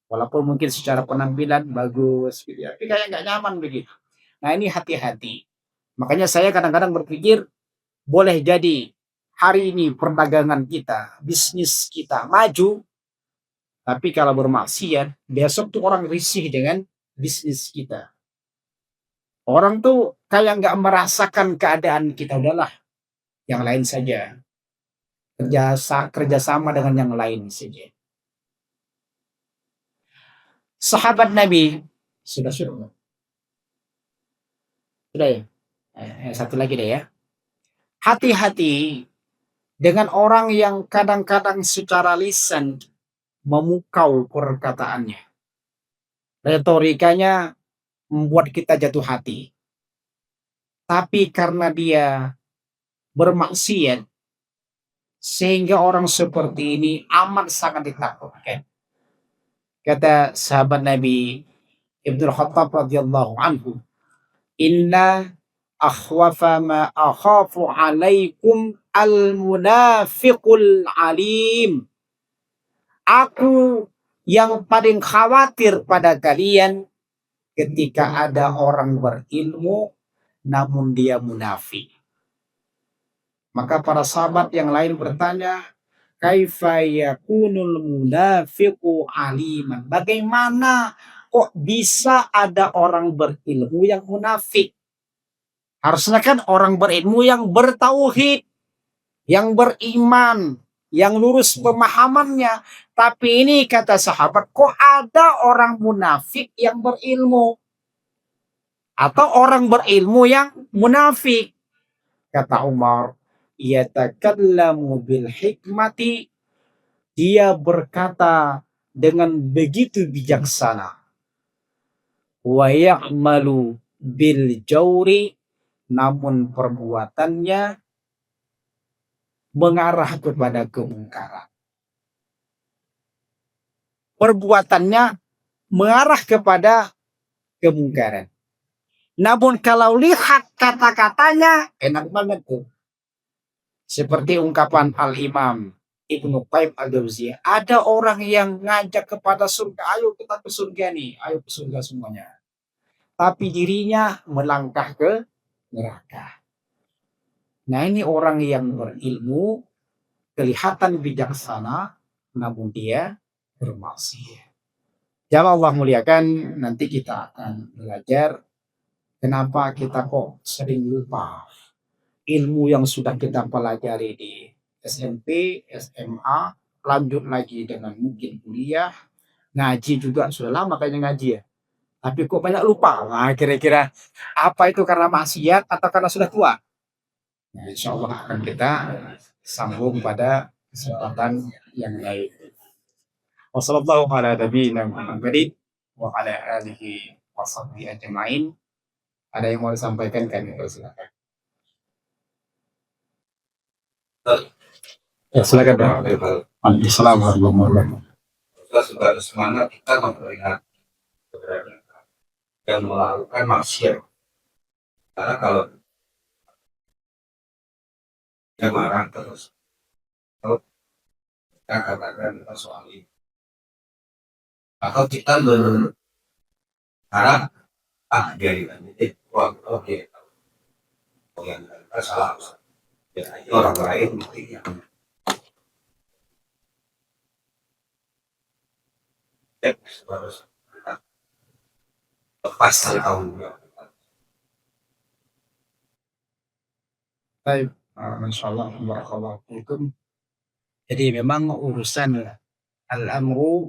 A: Walaupun mungkin secara penampilan bagus, gitu ya, tapi kayak nggak nyaman begitu. Nah ini hati-hati. Makanya saya kadang-kadang berpikir, boleh jadi hari ini perdagangan kita, bisnis kita maju, tapi kalau bermaksiat, besok tuh orang risih dengan bisnis kita. Orang tuh kayak nggak merasakan keadaan kita, udahlah, yang lain saja. Kerjasama dengan yang lain saja. Sahabat Nabi sudah ya. Satu lagi deh ya. Hati-hati dengan orang yang kadang-kadang secara lisan memukau perkataannya. Retorikanya membuat kita jatuh hati. Tapi karena dia bermaksiat, sehingga orang seperti ini amat sangat ditakutkan. Kata sahabat Nabi Ibnu Khattab radhiyallahu anhu, "Inna akhwafa ma akhafu alaikum al-munafiqul alim." Aku yang paling khawatir pada kalian ketika ada orang berilmu namun dia munafik. Maka para sahabat yang lain bertanya, kaifa yakunul munafiqu aliman? Bagaimana kok bisa ada orang berilmu yang munafik? Harusnya kan orang berilmu yang bertauhid, yang beriman, yang lurus pemahamannya. Tapi ini kata sahabat, kok ada orang munafik yang berilmu? Atau orang berilmu yang munafik? Kata Umar, yatakallamu bil hikmati, dia berkata dengan begitu bijaksana. Wa ya'malu bil jauri, namun perbuatannya mengarah kepada kemungkaran. Perbuatannya mengarah kepada kemungkaran. Namun kalau lihat kata-katanya, enak banget tuh. Seperti ungkapan Al-Imam Ibnu Qayyim Al-Jauziyah, ada orang yang ngajak kepada surga, ayo kita ke surga nih, ayo ke surga semuanya. Tapi dirinya melangkah ke neraka. Nah ini orang yang berilmu, kelihatan bijaksana, namun dia bermaksiat. Jamaah Allah muliakan, nanti kita akan belajar kenapa kita kok sering lupa ilmu yang sudah kita pelajari di SMP, SMA, lanjut lagi dengan mungkin kuliah, ngaji juga sudah lama kayaknya ngaji ya. Tapi kok banyak lupa. Nah, kira-kira apa itu karena maksiat atau karena sudah tua? Nah, insya Allah akan kita sambung pada kesempatan yang lain. Wassalamualaikum warahmatullahi wabarakatuh wa ala alihi wa sahbihi ajma'in. Ada yang mau disampaikan, kami persilakan. Ya, silakan Pak. Assalamualaikum warahmatullahi wabarakatuh. Kita sudah ada semangat kita melihat dan melakukan maksiat. Karena kalau dia marah terus, kita katakan soal ini. Atau kita berharap dari oke, yang salah, ya orang lain buktinya. Harus lepas dari tanggung jawab. Baik, masyaallah, barakallahu fikum. Jadi memang urusan al-amru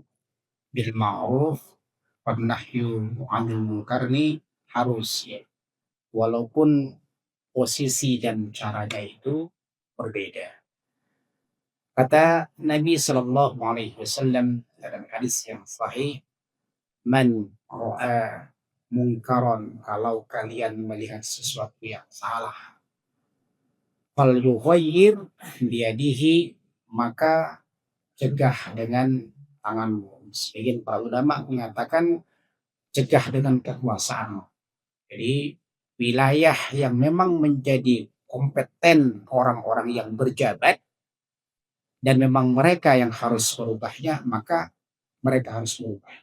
A: bil ma'ruf wan nahyu 'anil munkar ini harus ya, walaupun posisi dan caranya itu berbeda. Kata Nabi Shallallahu Alaihi Wasallam dalam hadis yang sahih, "Man ra'a munkaran, kalau kalian melihat sesuatu yang salah, fal yughayyir biyadihi, maka cegah dengan tanganmu." Sebagian para ulama mengatakan cegah dengan kekuasaan. Jadi wilayah yang memang menjadi kompeten orang-orang yang berjabat dan memang mereka yang harus merubahnya, maka mereka harus merubah.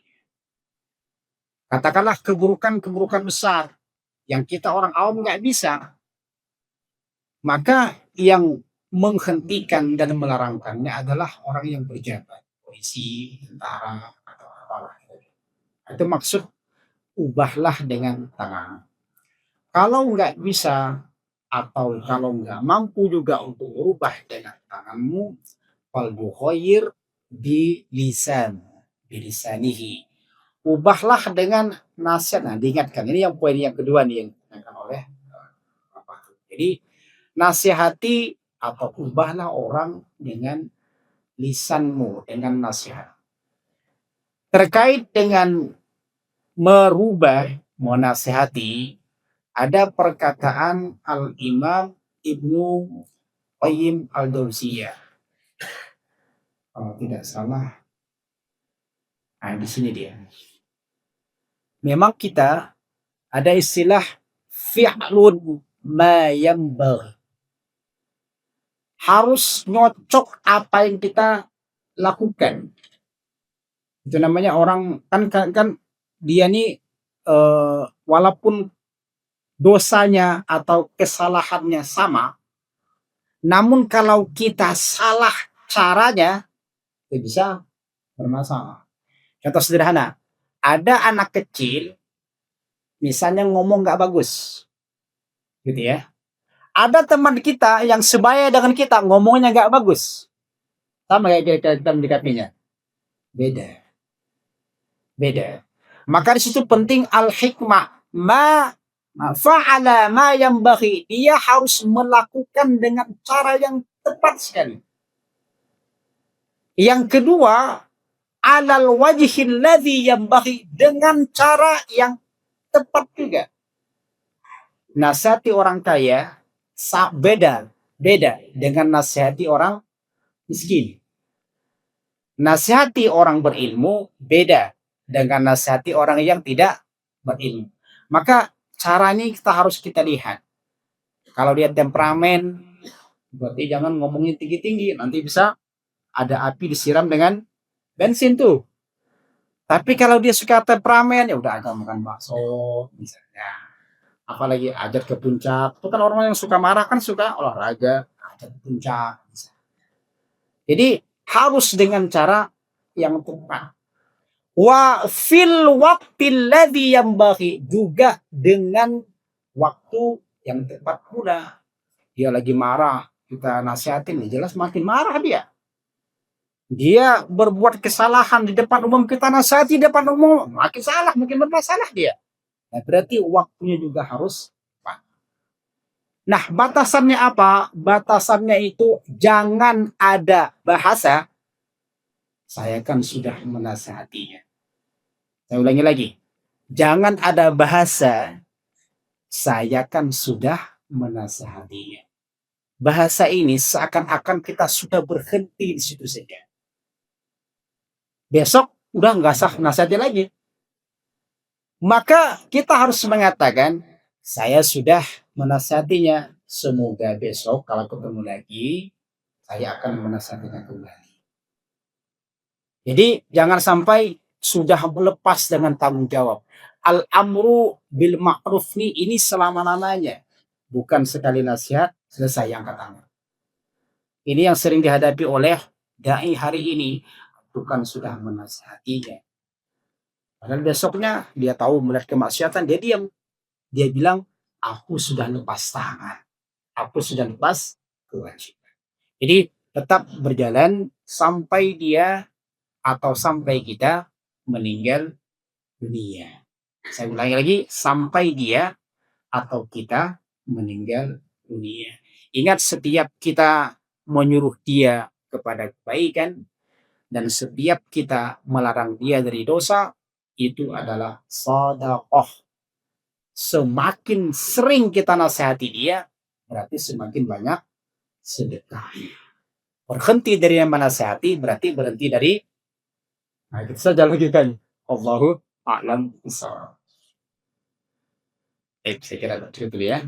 A: Katakanlah keburukan-keburukan besar yang kita orang awam nggak bisa, maka yang menghentikan dan melarangkannya adalah orang yang berjabat, polisi, tentara, atau apalah. Itu maksud ubahlah dengan tangan. Kalau nggak bisa atau kalau nggak mampu juga untuk merubah dengan tanganmu, fal yughayyir bi lisanihi. Ubahlah dengan nasihat. Nah, diingatkan ini yang poin yang kedua nih yang ditanyakan oleh apa. Jadi nasihati atau ubahlah orang dengan lisanmu, dengan nasihat. Terkait dengan merubah, menasihati, ada perkataan Al-Imam Ibnu Qayyim Al-Jauziyah. Kalau tidak salah, nah di sini dia. Memang kita ada istilah fi'lun ma yanbaghi. Harus nyocok apa yang kita lakukan. Itu namanya orang kan dia nih walaupun dosanya atau kesalahannya sama, namun kalau kita salah caranya, itu bisa bermasalah. Contoh sederhana, ada anak kecil misalnya ngomong nggak bagus, gitu ya. Ada teman kita yang sebaya dengan kita ngomongnya nggak bagus, sama kayak kita mendekapinya, beda, beda. Maka di situ penting al hikmah, ma fa'ala ma yang bagi, dia harus melakukan dengan cara yang tepat sekali. Yang kedua, alal wajhil ladzi yanbaghi, dengan cara yang tepat juga. Nasihati orang kaya beda dengan nasihati orang miskin. Nasihati orang berilmu beda dengan nasihati orang yang tidak berilmu. Maka cara ini kita lihat. Kalau dia temperamen, berarti jangan ngomongin tinggi-tinggi, nanti bisa ada api disiram dengan bensin tuh. Tapi kalau dia suka temperamen, ya udah agak makan bakso misalnya. Apalagi ajak ke puncak. Itu kan orang yang suka marah kan suka olahraga, ajak ke puncak. Jadi harus dengan cara yang tepat. Wa fil waqtil ladzi yanbaghi, juga dengan waktu yang tepat pula. Dia lagi marah, kita nasihatin, jelas makin marah dia. Dia berbuat kesalahan di depan umum, kita nasihati di depan umum, makin salah, makin bermasalah dia. Nah, berarti waktunya juga harus tepat. Nah, batasannya apa? Batasannya itu jangan ada bahasa, saya kan sudah menasihatinya. Saya ulangi lagi. Jangan ada bahasa, saya kan sudah menasihatinya. Bahasa ini seakan-akan kita sudah berhenti di situ saja. Besok udah nggak sah nasihati lagi. Maka kita harus mengatakan, saya sudah menasihatinya. Semoga besok kalau ketemu lagi, saya akan menasihatinya kembali. Jadi jangan sampai sudah melepas dengan tanggung jawab. Al-amru bil ma'ruf ini selama-lamanya. Bukan sekali nasihat, selesai angkat tangan. Ini yang sering dihadapi oleh dai hari ini. Bukan sudah menasihatinya. Padahal besoknya dia tahu melihat kemaksiatan, dia diam. Dia bilang, aku sudah lepas tangan. hapus dan lepas kewajiban. Jadi tetap berjalan sampai dia atau sampai kita meninggal dunia. Saya ulangi lagi, sampai dia atau kita meninggal dunia. Ingat, setiap kita menyuruh dia kepada kebaikan dan setiap kita melarang dia dari dosa, itu adalah sedekah. Semakin sering kita nasihati dia, berarti semakin banyak sedekahnya. Berhenti dari yang menasihati, berarti berhenti dari, nah itu saja logikanya. Allahu a'lam bishawab. Saya kira cukup dulu ya.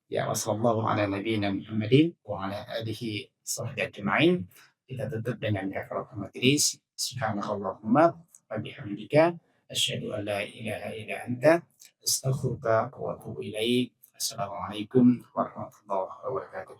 A: Ya, wassallallahu ala nabiyina Muhammadin wa ala alihi sahbihi ajma'in. Kita tutup dengan kafaratul majlis. Subhanakallahumma wa bihamdika asyhadu an la ilaha illa anta astaghfiruka wa atubu ilaik. Assalamualaikum warahmatullahi wabarakatuh.